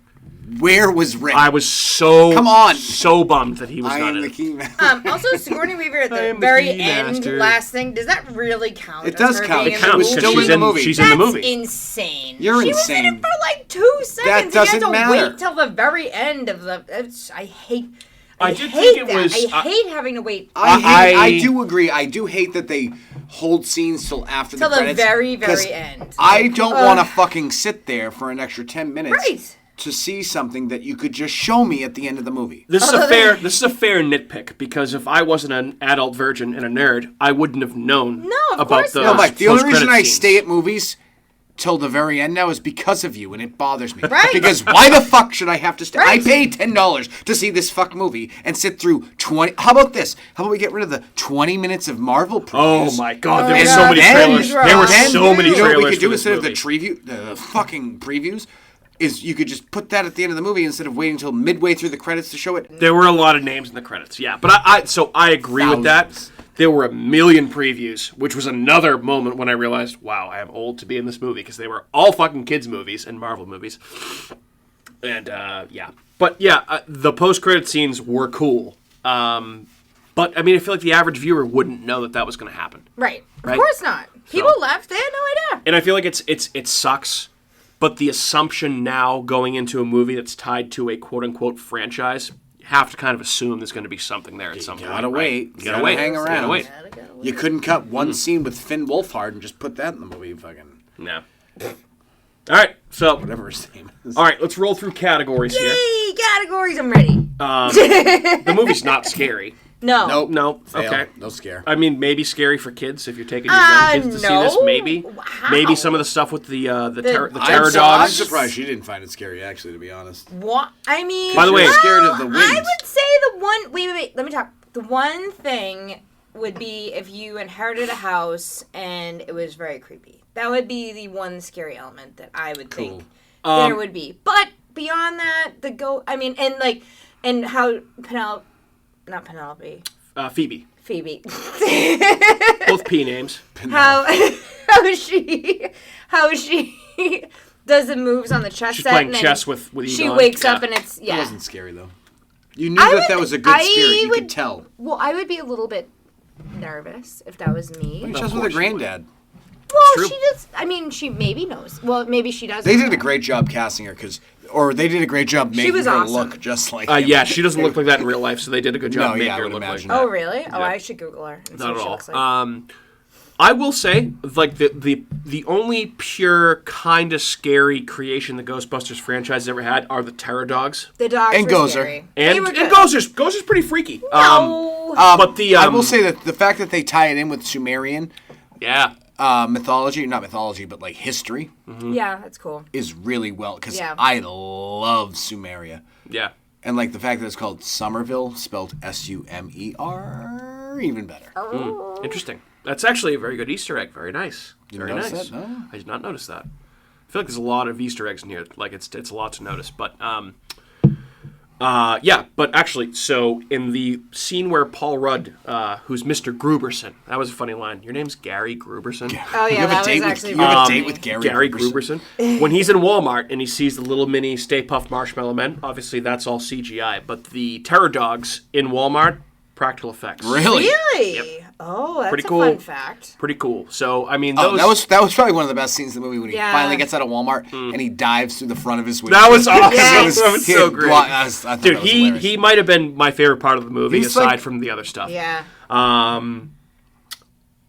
where was Rick? I was so Come on. so bummed that he was I not am in the it. key man. Also, Sigourney Weaver at I the am the very key end, master. last thing, does that really count? It as does her count. being It in the counts. movie? Still she's in the movie. She's in the That's movie. insane. You're she insane. was in it for like 2 seconds. doesn't you have to matter. wait till the very end of the. I hate. I I did hate think it that. was- I hate having to wait I do agree. I do hate that they hold scenes till after till the the credits. very, 'cause very end. I don't want to fucking sit there for an extra 10 minutes Right. to see something that you could just show me at the end of the movie. This is a fair nitpick because if I wasn't an adult virgin and a nerd, I wouldn't have known of about course those. not. No, Mike, the only reason post-credit I scenes. stay at movies till the very end now is because of you, and it bothers me. Right. Because why the fuck should I have to stay? Right. I paid $10 to see this fuck movie and sit through 20. How about this? How about we get rid of the 20 minutes of Marvel previews? Oh my god, there Oh were my so God. many Then- trailers. There were then- so many You know trailers. what we could do for this instead of movie. the fucking previews? Is you could just put that at the end of the movie instead of waiting until midway through the credits to show it. There were a lot of names in the credits, yeah. But I agree with that. Thousands. There were a million previews, which was another moment when I realized, wow, I am old to be in this movie because they were all fucking kids' movies and Marvel movies. And, yeah. But, yeah, the post-credit scenes were cool. But, I mean, I feel like the average viewer wouldn't know that was going to happen. Right. Of Right. course not. People left. They had no idea. And I feel like it sucks, but the assumption now going into a movie that's tied to a quote-unquote franchise, you have to kind of assume there's going to be something there at some point. Gotta right? wait. You gotta wait. Hang You around. gotta wait. You couldn't cut one scene with Finn Wolfhard and just put that in the movie. Fucking No. All right, so whatever his name is. all right, let's roll through categories here. Yay, categories. I'm ready. The movie's not scary. No. Nope. No, Fail. okay. No scare. I mean, maybe scary for kids if you're taking your young kids to see this. no. Maybe, How? maybe some of the stuff with the terror I'm dogs. surprised she didn't find it scary, actually, to be honest. What? I mean, By the way- You're scared of the I wind. would say the one. Wait. Let me talk. The one thing would be if you inherited a house and it was very creepy. That would be the one scary element that I would think there would be. But beyond that, and how Phoebe. Phoebe. Both P names. how she does the moves on the chess She's set. playing and then chess with Egon. She wakes Yeah. up and it's It wasn't scary though. You knew that was a good spirit. You could tell. Well, I would be a little bit nervous if that was me. Just with her granddad. Well, true. she just. I mean, she maybe knows. Well, maybe she doesn't. They did a great job casting her or they did a great job making was her awesome. look just like him. Yeah, she doesn't look like that in real life, so they did a good job making her I would look like imagine that. Oh, really? Oh, I should Google her. And see Not what at she all. looks like. I will say, like the only pure kind of scary creation the Ghostbusters franchise has ever had are the Terror Dogs The dogs and were Gozer. scary. and They were good. Gozer's. Gozer's pretty freaky. No. But the I will say that the fact that they tie it in with Sumerian yeah. mythology, not mythology, but like history, Yeah, that's cool. is really well because Yeah. I love Sumeria. Yeah. And like the fact that it's called Somerville, spelled Sumer, even better. Interesting. That's actually a very good Easter egg. Very nice. You Very notice nice. that? No? I did not notice that. I feel like there's a lot of Easter eggs in here. Like it's a lot to notice. But yeah. But actually, so in the scene where Paul Rudd, who's Mr. Gruberson, that was a funny line. Your name's Gary Gruberson. Oh, You yeah, have a that date was with actually you have a really date funny. with Gary Gruberson. When he's in Walmart and he sees the little mini Stay Puft Marshmallow Men, obviously that's all CGI. But the Terror Dogs in Walmart, practical effects. Really? Really? Oh, that's Pretty a cool. fun fact. Pretty cool. So I mean, Oh, those that was probably one of the best scenes in the movie when he Yeah. finally gets out of Walmart and he dives through the front of his window. that was awesome. Yes. That was so great. I thought Dude, that was hilarious. he might have been my favorite part of the movie, He's aside like- from the other stuff. Yeah.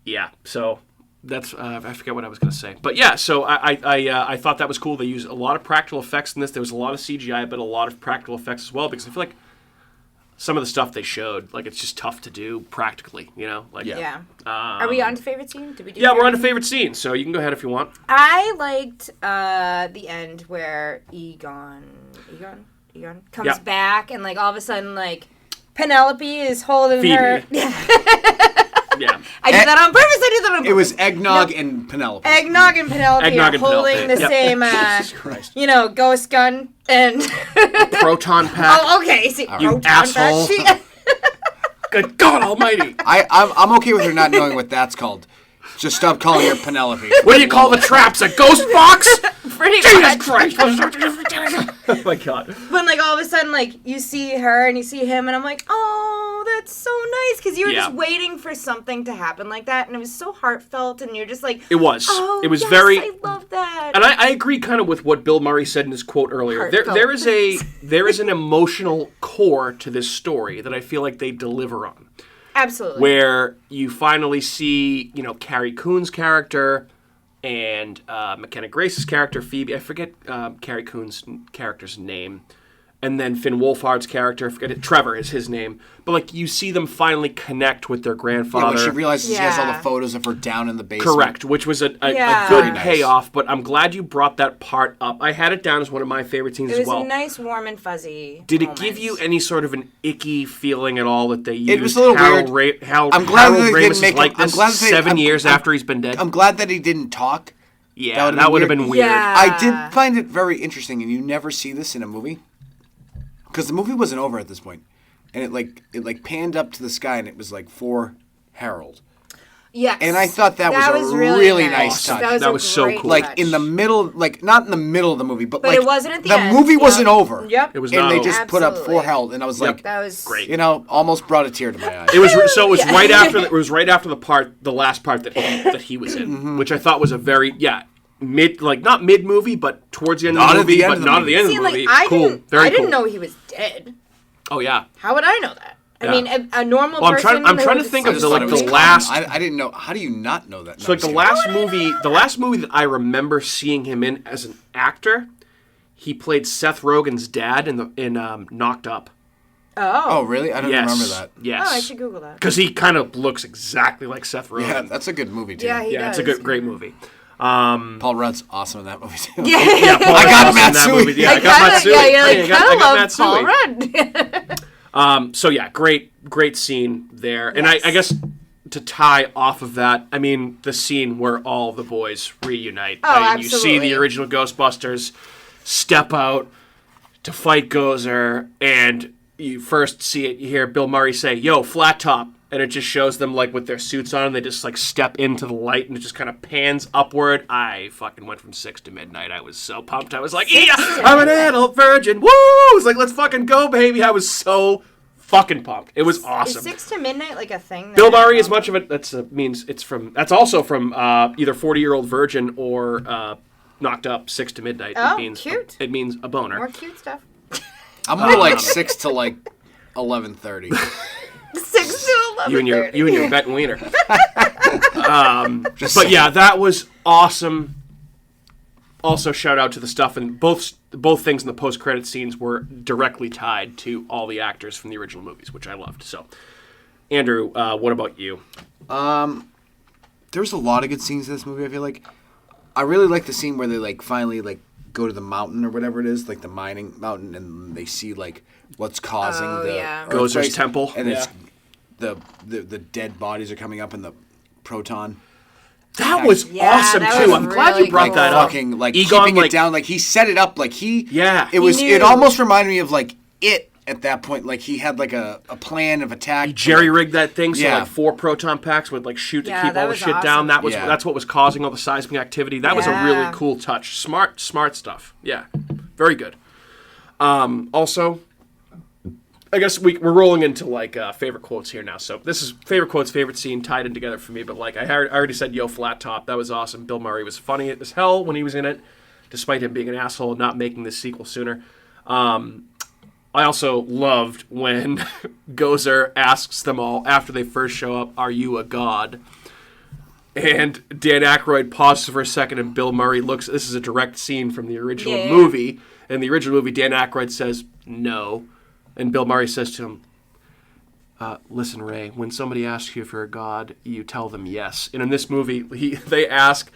Yeah. So that's I forget what I was going to say, but yeah. So I thought that was cool. They used a lot of practical effects in this. There was a lot of CGI, but a lot of practical effects as well. Because I feel like some of the stuff they showed, like it's just tough to do practically. You know, like Yeah. Are we on to favorite scene? Did we do yeah, we're on to favorite? favorite scene. So you can go ahead if you want. I liked the end where Egon comes Yeah. back and like all of a sudden like Penelope is holding Phoebe. her. Yeah. I did that on purpose. I did that on purpose. It was Eggnog and Penelope. Eggnog and Penelope Eggnog are and holding Penelope, the yep. same, Jesus Christ. ghost gun and. Proton pack. Oh, okay. See, You proton asshole. pack. Good God Almighty. I'm okay with her not knowing what that's called. Just stop calling her Penelope. What do you call the traps? A ghost box? Pretty Jesus much. Christ. Oh my God. But like all of a sudden, like you see her and you see him, and I'm like, oh, that's so nice, because you were Yeah. just waiting for something to happen like that, and it was so heartfelt, and you're just like, It was. oh, It was yes, very. I love that. And I agree kind of with what Bill Murray said in his quote earlier. There is an emotional core to this story that I feel like they deliver on. Absolutely. Where you finally see, Carrie Coon's character and McKenna Grace's character, Phoebe. I forget Carrie Coon's character's name. And then Finn Wolfhard's character, I forget it, Trevor is his name. But like you see them finally connect with their Yeah, grandfather. when she realizes she has all the Yeah. photos of her down in the basement. Correct, which was a Yeah. good Very nice. payoff, but I'm glad you brought that part up. I had it down as one of my favorite scenes it was as well. a nice, warm and fuzzy. Did it moment. give you any sort of an icky feeling at all that they used? It was a little Harold weird. I'm glad that Harold they didn't Ramis is make him- like I'm this glad that they- 7 I'm- years I'm- after he's been dead. I'm glad that he didn't talk. Yeah, that that would would've have been been weird. Yeah. I did find it very interesting, and you never see this in a movie. Because the movie wasn't over at this point. And it panned up to the sky, and it was like for Harold. Yes. And I thought that was a really nice touch. That was so great cool. Like touch. in the middle, like not in the middle of the movie, but But like it wasn't at the end. movie Yep. wasn't over. Yep. It was And not they over. just put up Absolutely. for Harold, and I was like, That was Great. almost brought a tear to my eye. It was it was Yeah. right after the last part that he was in, which I thought was a very not mid movie, but towards the end Not of the at the movie, end but of the not at movie. the end of See, the like movie. I Very didn't cool. know he was dead. Oh yeah. How would I know that? Yeah. I mean, a normal Well, person. I'm trying to who's- think I of just the thought it was last. I didn't know. How do you not know that? So like the last movie that I remember seeing him in as an actor, he played Seth Rogen's dad in Knocked Up. Oh, really? I don't Yes. remember that. Yes. Oh, I should Google that. Because he kind of looks exactly like Seth Rogen. Yeah, that's a good movie too. Yeah, he Yeah, does. it's a great movie. Paul Rudd's awesome in that movie too. Yeah. Yeah, Paul I got Rudd's in that Matsui. movie. Yeah, I got Matsui. Yeah, you're Hey, like, I I got love Paul Matsui. Rudd. So yeah, great scene there. And I guess to tie off of that, I mean, the scene where all the boys reunite. Oh, I mean, you see absolutely. the original Ghostbusters step out to fight Gozer, and you first see it, you hear Bill Murray say, "Yo, flat top, and it just shows them like with their suits on, and they just like step into the light, and it just kind of pans upward. I fucking went from 6 to midnight. I was so pumped. I was like, yeah, I'm an adult virgin. Woo! I was like, let's fucking go, baby. I was so fucking pumped. It was awesome. Is 6 to midnight like a thing? Bill Murray is much of it. That's also from either 40-Year-Old Virgin or Knocked Up. 6 to midnight. Oh, cute. It means a boner. More cute stuff. I'm more like 6 to like 11:30. 6 to 11. You and your Bet Wiener. But yeah, that was awesome. Also, shout out to the stuff, and both things in the post-credit scenes were directly tied to all the actors from the original movies, which I loved. So, Andrew, what about you? There's a lot of good scenes in this movie. I feel like I really like the scene where they like finally like go to the mountain or whatever it is, like the mining mountain, and they see like what's causing Gozer's temple, and it's the dead bodies are coming up in the proton. That was awesome too. I'm glad you brought that up. Fucking like Egon, keeping it down, like he set it up, like he. Yeah. It almost reminded me of like It at that point. Like he had like a plan of attack. He jerry-rigged that thing so like 4 proton packs would like shoot to keep all the shit down. That's what was causing all the seismic activity. That was a really cool touch. Smart stuff. Yeah, very good. Also, I guess we're rolling into like favorite quotes here now. So this is favorite quotes, favorite scene tied in together for me. But like I already said, yo, flat top. That was awesome. Bill Murray was funny as hell when he was in it, despite him being an asshole and not making this sequel sooner. I also loved when Gozer asks them all after they first show up, "Are you a god?" And Dan Aykroyd pauses for a second, and Bill Murray looks. This is a direct scene from the original movie. In the original movie, Dan Aykroyd says no. And Bill Murray says to him, "Listen, Ray, when somebody asks you if you're a god, you tell them yes." And in this movie, they ask,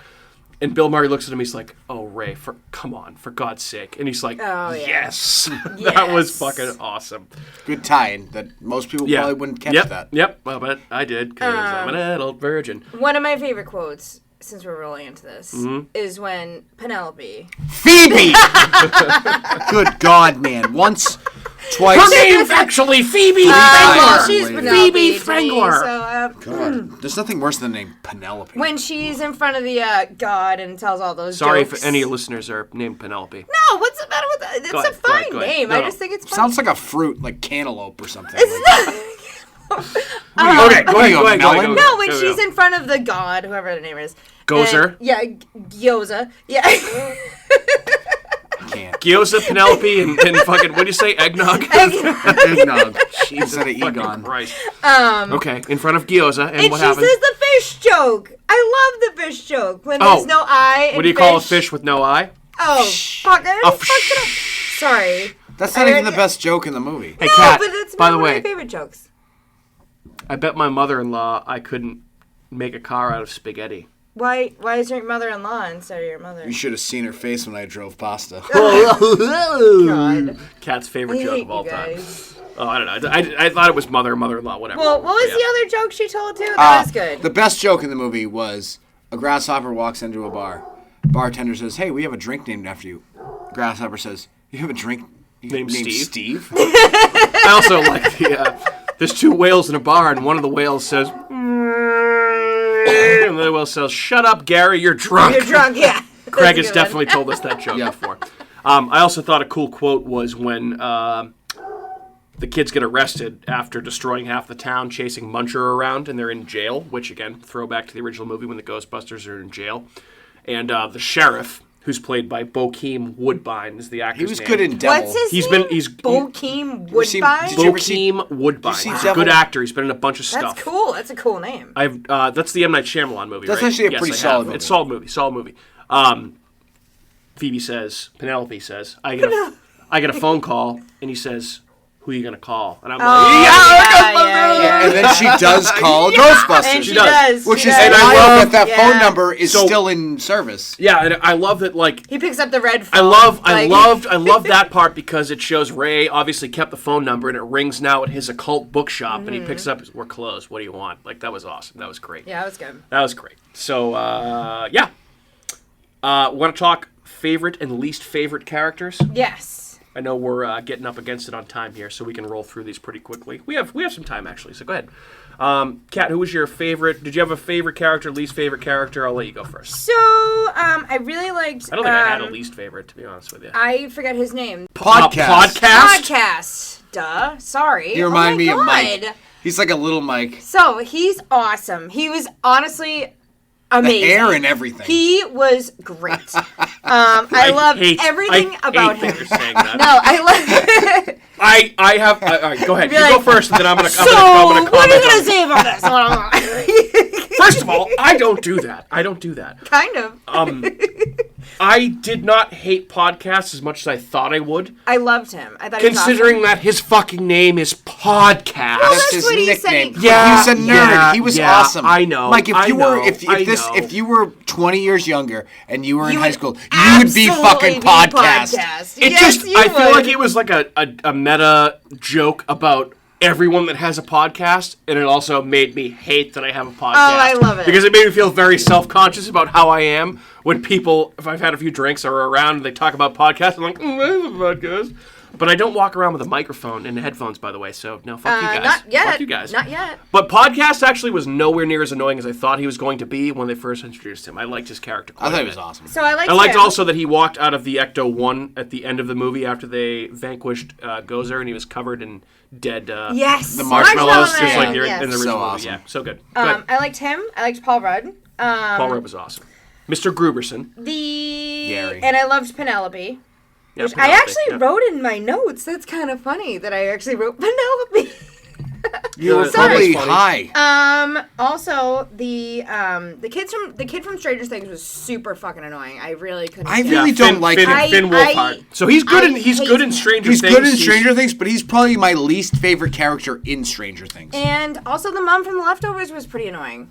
and Bill Murray looks at him, he's like, "Oh, Ray, come on, for God's sake." And he's like, yes. That was fucking awesome. Good tie-in that most people probably wouldn't catch that. Yep, well, but I did, because I'm an adult virgin. One of my favorite quotes, since we're rolling into this, is when Penelope... Phoebe! Good God, man. Once... Twice. Her name's actually Phoebe Well, she's Penelope Phoebe Frangler. So, there's nothing worse than the name Penelope. when she's in front of the god and tells all those Sorry jokes. if any listeners are named Penelope. No, what's the matter with that? It's a fine name. No, I just think it's fun. Sounds like a fruit, like cantaloupe or something. It's Okay, go ahead. No, when she's in front of the god, whoever the name is. Gozer. Gyoza. Yeah. Can't. Gyoza, Penelope, and fucking, what do you say, eggnog? Eggnog. Instead of Egon. Christ. Okay, in front of Gyoza, and what happens? And she says the fish joke. I love the fish joke. When there's no eye in What do you call a fish with no eye? Oh, fuck. I fucked it up. Sorry. That's not even the best joke in the movie. Hey, No, Kat, but it's by the one of way, my favorite jokes. I bet my mother-in-law I couldn't make a car out of spaghetti. Why is your mother-in-law instead of your mother? You should have seen her face when I drove pasta. God. Kat's favorite I joke hate of all you time. guys. Oh, I don't know. I thought it was mother-in-law, whatever. Well, what was the other joke she told too? That was good. The best joke in the movie was a grasshopper walks into a bar. Bartender says, "Hey, we have a drink named after you." Grasshopper says, "You have a drink named Steve?" I also like there's 2 whales in a bar, and one of the whales says, and the other whale says, "Shut up, Gary, you're drunk." You're drunk, yeah. Craig has definitely told us that joke before. I also thought a cool quote was when the kids get arrested after destroying half the town, chasing Muncher around, and they're in jail, which, again, throwback to the original movie when the Ghostbusters are in jail. And the sheriff, who's played by Bokeem Woodbine, is the actor's name. He was good in Devil. What's his name? Did Bokeem Woodbine? you ever see- Bokeem Woodbine. see He's a Devil? good actor. He's been in a bunch of stuff. That's cool. That's a cool name. That's the M. Night Shyamalan movie, That's right? actually a pretty solid movie. It's a solid movie. Phoebe says, Penelope says, I get a phone call, and he says, "Who are you going to call?" And I'm like, yeah. And then she does call Ghostbusters. And she does. Which she is does. wild that phone number is still in service. Yeah, and I love that, like... He picks up the red phone. I love that part because it shows Ray obviously kept the phone number, and it rings now at his occult bookshop, and he picks up, "We're closed. What do you want?" Like, that was awesome. That was great. Yeah, that was good. That was great. So, yeah. Want to talk favorite and least favorite characters? Yes. I know we're getting up against it on time here, so we can roll through these pretty quickly. We have some time, actually, so go ahead. Kat, who was your favorite? Did you have a favorite character, least favorite character? I'll let you go first. So, I really liked... I don't think I had a least favorite, to be honest with you. I forget his name. Podcast. Podcast. Duh. Sorry. You remind me of God. Mike. He's like a little Mike. So, he's awesome. He was honestly amazing. The hair and everything. He was great. I love everything about him. That you're saying that. No, I love... I have... all right, go ahead. You like, go first, and then I'm going to comment. What are you going to say about this? First of all, I don't do that. Kind of. I did not hate podcasts as much as I thought I would. I loved him. I thought considering he was awesome. that his fucking name is Podcast. Well, That's his what he nickname. said. Yeah, he's a nerd. He was awesome. I know. Mike, if you were 20 years younger and you were in high school, you would be absolutely fucking Podcast. I feel like it was like a meta joke about everyone that has a podcast, and it also made me hate that I have a podcast. Oh, I love it. Because it made me feel very self-conscious about how I am when people, if I've had a few drinks or are around and they talk about podcasts, I'm like, I have a podcast. But I don't walk around with a microphone and headphones, by the way, so no, fuck you guys. Not yet. Fuck you guys. Not yet. But podcast actually was nowhere near as annoying as I thought he was going to be when they first introduced him. I liked his character quite I thought a he bit. was awesome. So I liked him. also that he walked out of the Ecto-1 at the end of the movie after they vanquished Gozer, and he was covered in dead yes. the marshmallows, just like you're yes. in the original So movie. awesome. Yeah, so good. Go ahead. I liked him. I liked Paul Rudd. Paul Rudd was awesome. Mr. Gruberson. Gary. And I loved Penelope. Yeah, Which I actually wrote in my notes. That's kind of funny that I actually wrote Penelope. You were Sorry. probably high. Also the kid from Stranger Things was super fucking annoying. I really couldn't. I stand really him. don't like him. Finn Wolfhard. So he's good in Stranger Things. He's good in Stranger Things, but he's probably my least favorite character in Stranger Things. And also the mom from The Leftovers was pretty annoying.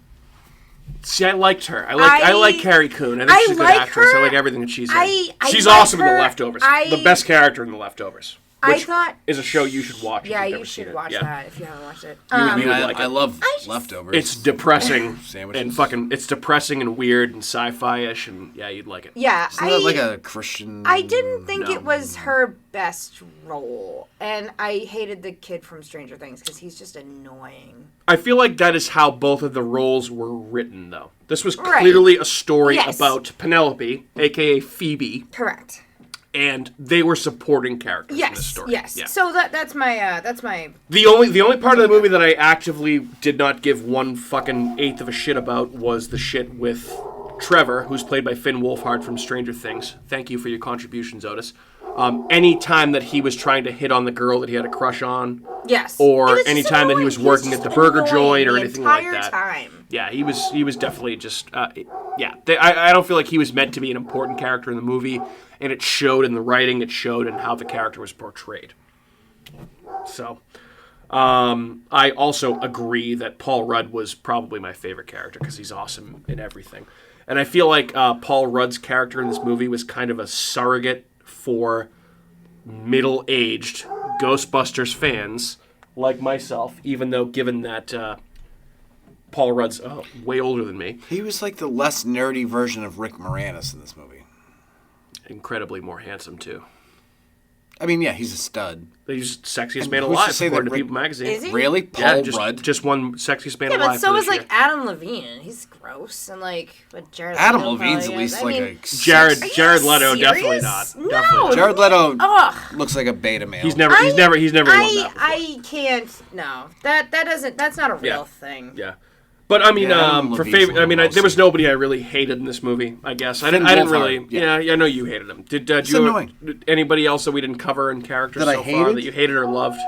See, I liked her. I like Carrie Coon. I think she's a good like actress. her. I like everything that she's in. She's like awesome in her. The Leftovers. The best character in The Leftovers. Which is a show you should watch. Yeah, if you've you never seen should it. watch that if you haven't watched it. I love Leftovers. It's depressing Sandwiches. and it's depressing and weird and sci-fi-ish, and yeah, you'd like it. Yeah, Isn't that like a Christian? I didn't think it was her best role, and I hated the kid from Stranger Things because he's just annoying. I feel like that is how both of the roles were written, though. This was clearly a story about Penelope, aka Phoebe. Correct. And they were supporting characters in this story. Yes. Yeah. So that's my The only part of the movie that I actively did not give one fucking eighth of a shit about was the shit with Trevor, who's played by Finn Wolfhard from Stranger Things. Thank you for your contributions, Otis. Any time that he was trying to hit on the girl that he had a crush on, or any time that he was working at the burger joint or anything like that. Time. Yeah, he was definitely just I don't feel like he was meant to be an important character in the movie, and it showed in the writing, it showed in how the character was portrayed. So, I also agree that Paul Rudd was probably my favorite character because he's awesome in everything. And I feel like Paul Rudd's character in this movie was kind of a surrogate for middle-aged Ghostbusters fans like myself, even though given that Paul Rudd's way older than me. He was like the less nerdy version of Rick Moranis in this movie. Incredibly more handsome, too. I mean, yeah, he's a stud. He's sexiest man alive, according to People Magazine. Is he? Really? Paul Rudd? Just one sexiest man yeah, alive. but so was year. like Adam Levine. He's gross and Jared. Adam Leto Levine's probably at least is. like a Jared Leto, serious? definitely not. No, Definitely not. Jared Leto looks like a beta male. He's never won that before. I can't. No, that's not a real thing. Yeah. But I mean, for favorite, there was nobody I really hated in this movie. I guess I didn't really. Yeah, I know you hated him. Did you? Anybody else that we didn't cover in characters so far that you hated or loved?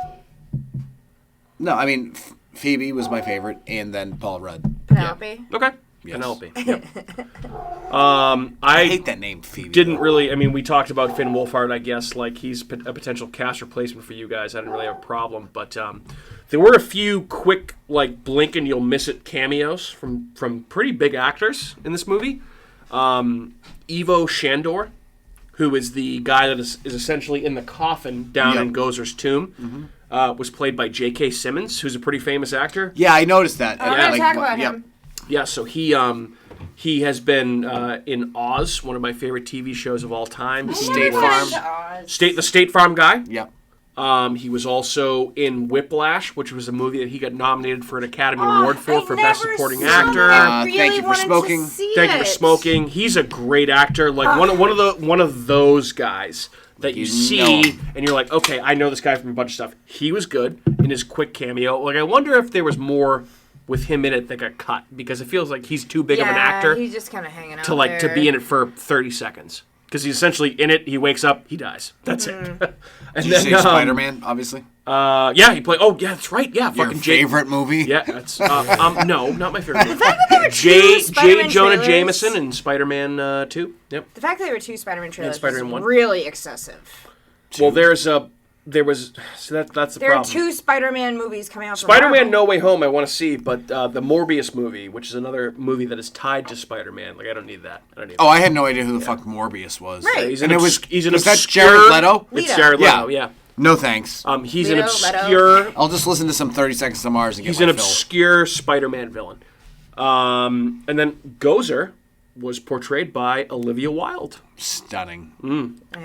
No, I mean Phoebe was my favorite, and then Paul Rudd. Penelope. Okay. Yes. Penelope. Yep. I hate that name, Phoebe. Didn't really. I mean, we talked about Finn Wolfhard. I guess like he's a potential cast replacement for you guys. I didn't really have a problem, but there were a few quick like blink and you'll miss it cameos from pretty big actors in this movie. Ivo Shandor, who is the guy that is essentially in the coffin down in Gozer's tomb, was played by J.K. Simmons, who's a pretty famous actor. Yeah, I noticed that. I'm going to talk about him. Yeah, so he He has been in Oz, one of my favorite TV shows of all time. State Farm. The State Farm guy. Yep. He was also in Whiplash, which was a movie that he got nominated for an Academy Award for Best Supporting Actor. Thank You for Smoking. Thank You for Smoking. He's a great actor, like one of those guys that you see and you're like, okay, I know this guy from a bunch of stuff. He was good in his quick cameo. Like, I wonder if there was more with him in it that got cut, because it feels like he's too big of an actor. He's just kind of hanging out to be in it for 30 seconds. Because he's essentially in it, he wakes up, he dies. That's it. And Did you say Spider-Man, obviously? Yeah, he played. Oh, yeah, that's right. Yeah, Your fucking favorite movie? Yeah, that's no, not my favorite. The fact that there were two Spider-Man Jonah trailers, Jameson in Spider-Man 2. Yep. The fact that there were two Spider-Man trailers Spider-Man was 1. really excessive. Well, that's the problem. There are two Spider-Man movies coming out. Spider-Man No Way Home I want to see, but the Morbius movie, which is another movie that is tied to Spider-Man, like I don't need that. I had no idea who the fuck Morbius was. Right. He's And an it was obscure. that Jared Leto? It's Jared Leto. Yeah. No thanks. He's Leto, an obscure. I'll just listen to some 30 Seconds to Mars and get He's my an fill. obscure Spider-Man villain. And then Gozer was portrayed by Olivia Wilde. Stunning.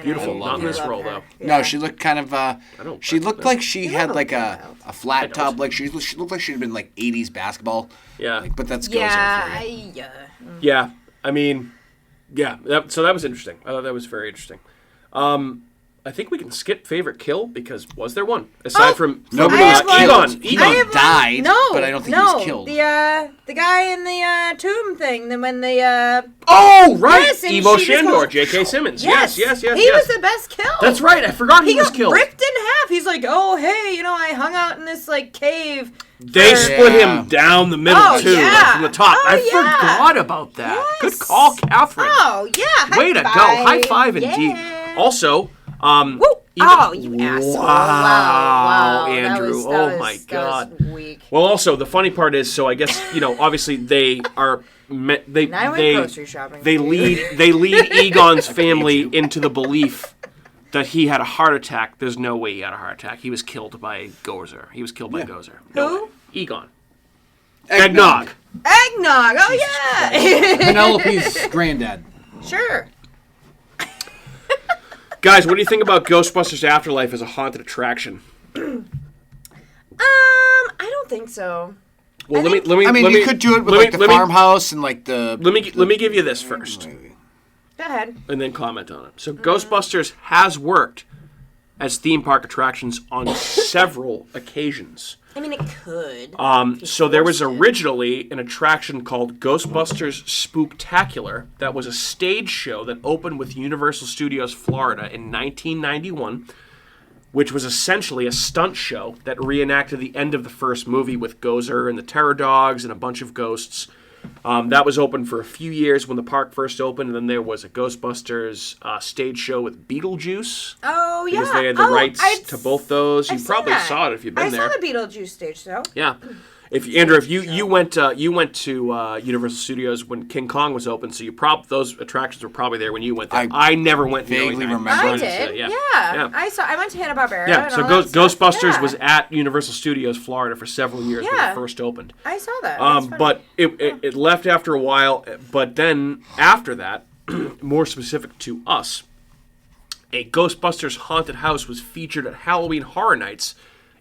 Beautiful. I love Not in this her. role, though. No, she looked kind of. She looked like she had love like Olivia a Wilde. flat top. Like she looked like she'd been like 80s basketball. Yeah. Like, but that's Gozer Yeah, for you. Yeah. I mean, yeah. So that was interesting. I thought that was very interesting. I think we can skip favorite kill, because was there one aside from Nobody I was have one. killed. Egon. Egon died, No, but I don't think he was killed. The guy in the tomb thing. Then when they Oh, right. Yes, and Ivo she just Shandor, goes- J.K. Simmons. Yes. He was the best kill. That's right. I forgot he was got killed. ripped in half. He's like, oh hey, I hung out in this like cave. They split Yeah. him down the middle Oh, too, yeah. like from the top. Oh, I yeah. forgot about that. Yes. Good call, Catherine. Oh yeah. Way to go! High five indeed. Yeah. Also, Woo. You asshole! Wow, That Andrew. was- that Oh was- my that God. was weak. Well, also the funny part is, so I guess obviously they are they And I went they grocery shopping. they lead Egon's family into the belief that he had a heart attack. There's no way he had a heart attack. He was killed by Gozer. He was killed by Gozer. No Who? way. Egon. Eggnog. Eggnog. Oh yeah. Penelope's granddad. Sure. Guys, what do you think about Ghostbusters Afterlife as a haunted attraction? I don't think so. Well, I let me. I mean, let you me- could do it with let me- like the let me- farmhouse and like the. Let me give you this first, Go ahead. and then comment on it. So, Ghostbusters has worked as theme park attractions on several occasions. I mean, it could. So there was originally an attraction called Ghostbusters Spooktacular that was a stage show that opened with Universal Studios Florida in 1991, which was essentially a stunt show that reenacted the end of the first movie with Gozer and the Terror Dogs and a bunch of ghosts. That was open for a few years when the park first opened, and then there was a Ghostbusters stage show with Beetlejuice. Oh yeah. Because they had the rights to both those. You I've seen probably that. saw it if you've been there. I saw the Beetlejuice stage show. Yeah. Andrew, if you went to Universal Studios when King Kong was open, so those attractions were probably there when you went there. I never went. vaguely knowing that. remember. I it. did. Yeah. Yeah. I went to Hanna-Barbera. Yeah, and so all that stuff. Ghostbusters Yeah. was at Universal Studios Florida for several years when Yeah. it first opened. I saw that. That's funny. But it left after a while. But then after that, more specific to us, a Ghostbusters haunted house was featured at Halloween Horror Nights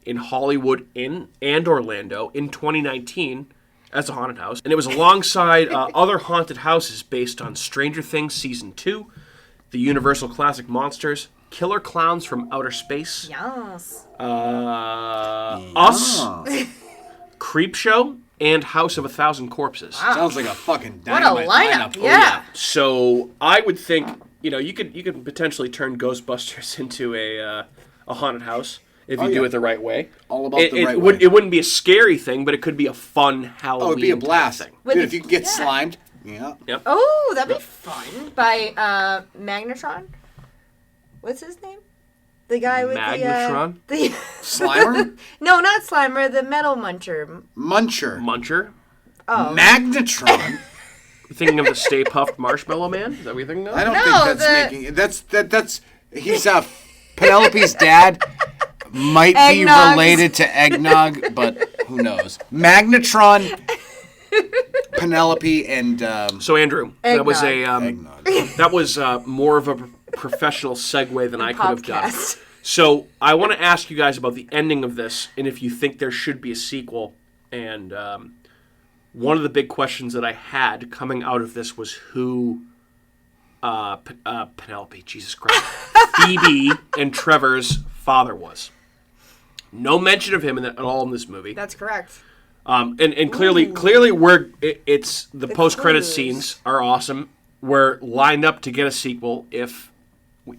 in Hollywood and Orlando in 2019 as a haunted house. And it was alongside other haunted houses based on Stranger Things Season 2, the Universal Classic Monsters, Killer Clowns from Outer Space, Yes. Us, Creepshow, and House of a Thousand Corpses. Sounds like a fucking What a dynamite lineup. lineup. Yeah. So I would think, you could potentially turn Ghostbusters into a haunted house if you do it the right way. All about the right way. It wouldn't be a scary thing, but it could be a fun Halloween. Oh, it'd be a blast. thing. Dude, if you could get slimed. Yeah. Yep. Oh, that'd be fun. By Magnetron. What's his name? The guy with Magnetron? the Slimer? No, not Slimer. The Metal Muncher. Muncher. Oh. Magnetron. You thinking of the Stay Puft Marshmallow Man? Is that what you're thinking of? I don't No, think that's making that's he's Penelope's dad might be Eggnogs. related to Eggnog, but who knows? Magnetron Penelope and So Andrew, that was a eggnog. that was more of a professional segue than I could have done. Podcast. So I want to ask you guys about the ending of this, and if you think there should be a sequel. And one of the big questions that I had coming out of this was who Penelope, Jesus Christ, Phoebe and Trevor's father was. No mention of him at all in this movie. That's correct. And clearly, it's the post-credit scenes are awesome. We're lined up to get a sequel if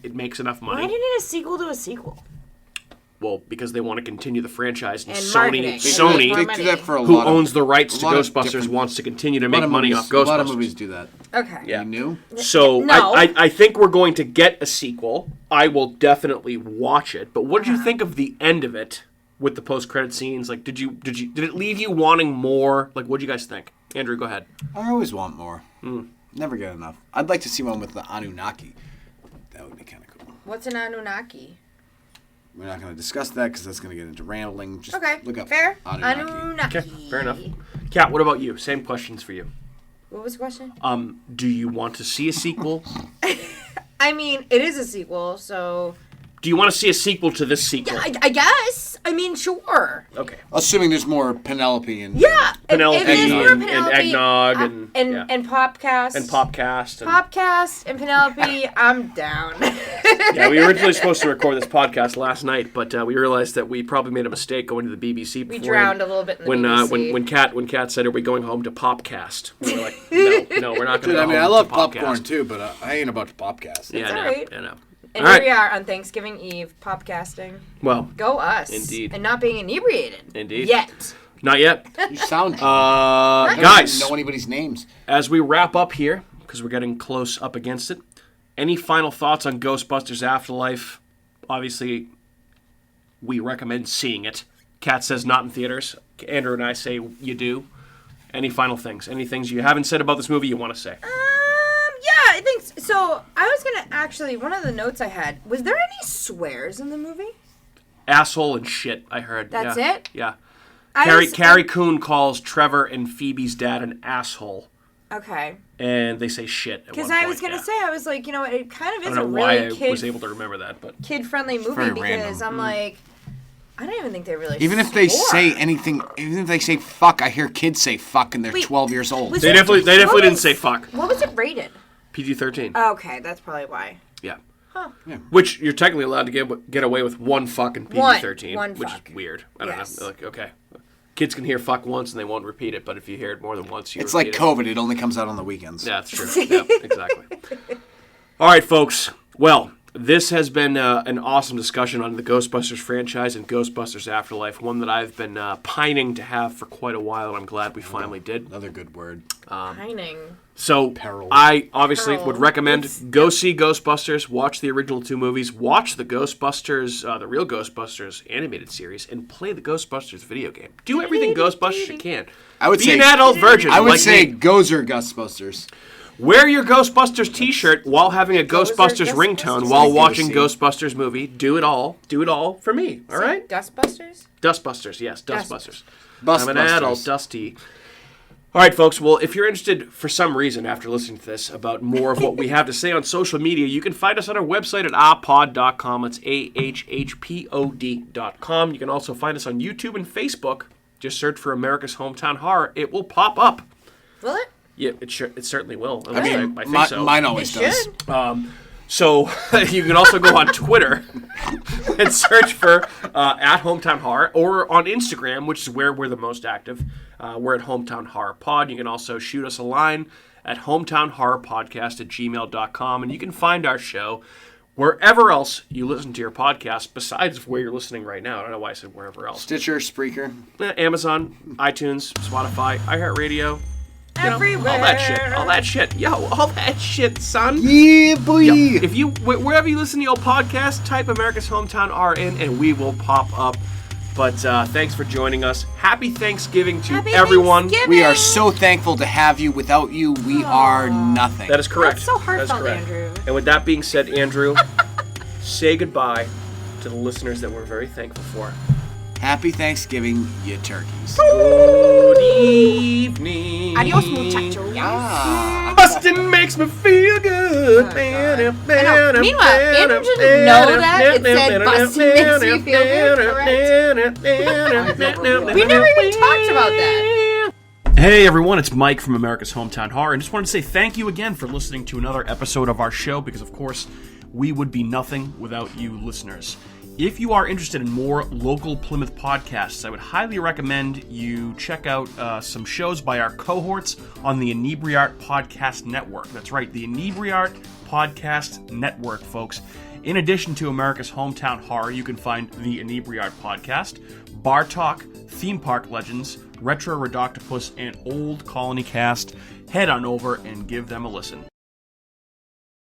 it makes enough money. Why do you need a sequel to a sequel? Well, because they want to continue the franchise, and marketing. They Sony, do that for a who lot of, owns the rights to lot of Ghostbusters, different- wants to continue to make money off A lot of Ghostbusters. movies do that. Okay. Yeah. You knew? So No. I think we're going to get a sequel. I will definitely watch it. But what did you think of the end of it with the post-credit scenes? Like, did it leave you wanting more? Like, what do you guys think? Andrew, go ahead. I always want more. Never get enough. I'd like to see one with the Anunnaki. That would be kind of cool. What's an Anunnaki? We're not going to discuss that because that's going to get into rambling. Just Okay. look up Fair. Anunnaki. Okay, fair enough. Kat, what about you? Same questions for you. What was the question? Do you want to see a sequel? I mean, it is a sequel, so Do you want to see a sequel to this sequel? I guess. I mean, sure. Okay. Assuming there's more Penelope and... Yeah. Penelope if there's more and Penelope, eggnog and yeah. Popcast. And Popcast. And, Popcast and Penelope, I'm down. yeah, we were originally supposed to record this podcast last night, but we realized that we probably made a mistake going to the BBC. We drowned a little bit in the when BBC. when Kat said, "Are we going home to Popcast?" We were like, "No, we're not going to." Dude, go I mean, home I love to popcorn Popcast." too, but I ain't about to popcast. Yeah, It's I know. alright. I know. And All here right. we are on Thanksgiving Eve, popcasting. Well, Go us. Indeed. And not being inebriated. Indeed. Yet. not yet, You sound... guys. I don't know anybody's names. As we wrap up here, because we're getting close up against it, any final thoughts on Ghostbusters Afterlife? Obviously, we recommend seeing it. Kat says not in theaters. Andrew and I say you do. Any final things? Any things you haven't said about this movie you want to say? Yeah, I think so. I was going to actually, one of the notes I had, was there any swears in the movie? Asshole and shit, I heard. That's yeah. it? Yeah. I Carrie Coon calls Trevor and Phoebe's dad an asshole. Okay. And they say shit. Because I was going to say, I was like, it kind of I is don't a know why really I was able to remember that, but kid-friendly movie very because random. I'm like, I don't even think they really Even if they swore. say anything, even if they say fuck, I hear kids say fuck and they're Wait, 12 years old. was they it- definitely what didn't was- say fuck. What was it rated? PG-13. Okay, that's probably why. Yeah. Huh. Which you're technically allowed to get away with one fuck in PG-13, One which fuck. is weird. I don't Yes. know. Like, okay, kids can hear fuck once and they won't repeat it, but if you hear it more than once, you It's repeat like it. COVID. It only comes out on the weekends. Yeah, that's true. Yeah, exactly. All right, folks. Well, this has been an awesome discussion on the Ghostbusters franchise and Ghostbusters Afterlife, one that I've been pining to have for quite a while, and I'm glad we finally did. Another good word. Pining. So Peril. I obviously Peril. would recommend It's- go see Ghostbusters, watch the original 2 movies, watch the Ghostbusters, the real Ghostbusters animated series, and play the Ghostbusters video game. Do everything Ghostbusters you can. I would Be say an adult virgin. I would like say me. Gozer Ghostbusters. Wear your Ghostbusters t-shirt while having a Ghostbusters Ghostbusters ringtone while like watching Ghosty. Ghostbusters movie. Do it all. Do it all for me. All right? Dustbusters? Dustbusters. Yes, Dustbusters. Bustbusters. I'm an adult, Dusty. All right, folks. Well, if you're interested for some reason after listening to this about more of what we have to say on social media, you can find us on our website at ahpod.com. It's ahhpod.com. You can also find us on YouTube and Facebook. Just search for America's Hometown Horror. It will pop up. Will it? Yeah, it certainly will. At I least mean, I think so. mine always It does. should. So you can also go on Twitter and search for at Hometown Horror, or on Instagram, which is where we're the most active. We're at Hometown Horror Pod. You can also shoot us a line at hometownhorrorpodcast@gmail.com, and you can find our show wherever else you listen to your podcast, besides where you're listening right now. I don't know why I said wherever else. Stitcher, Spreaker. Amazon, iTunes, Spotify, iHeartRadio. You know, Everywhere. all that shit. All that shit. Yo, all that shit, son. Yeah, boy. Yeah. If you wherever you listen to your podcast, type America's Hometown RN and we will pop up. But thanks for joining us. Happy Thanksgiving to Happy everyone. Thanksgiving. We are so thankful to have you. Without you, we are nothing. That is correct. That's so That is heartfelt, correct. Andrew. And with that being said, Andrew, say goodbye to the listeners that we're very thankful for. Happy Thanksgiving, you turkeys. Good evening. Adios, muchachos. Bustin' makes me feel good. I know. Meanwhile, Andrew didn't know that. It said bustin' makes me feel good, correct? We never even talked about that. Hey everyone, it's Mike from America's Hometown Horror, and just wanted to say thank you again for listening to another episode of our show, because of course, we would be nothing without you listeners. If you are interested in more local Plymouth podcasts, I would highly recommend you check out some shows by our cohorts on the Inebriart Podcast Network. That's right, the Inebriart Podcast Network, folks. In addition to America's Hometown Horror, you can find the Inebriart Podcast, Bar Talk, Theme Park Legends, Retro Redoctopus, and Old Colony Cast. Head on over and give them a listen.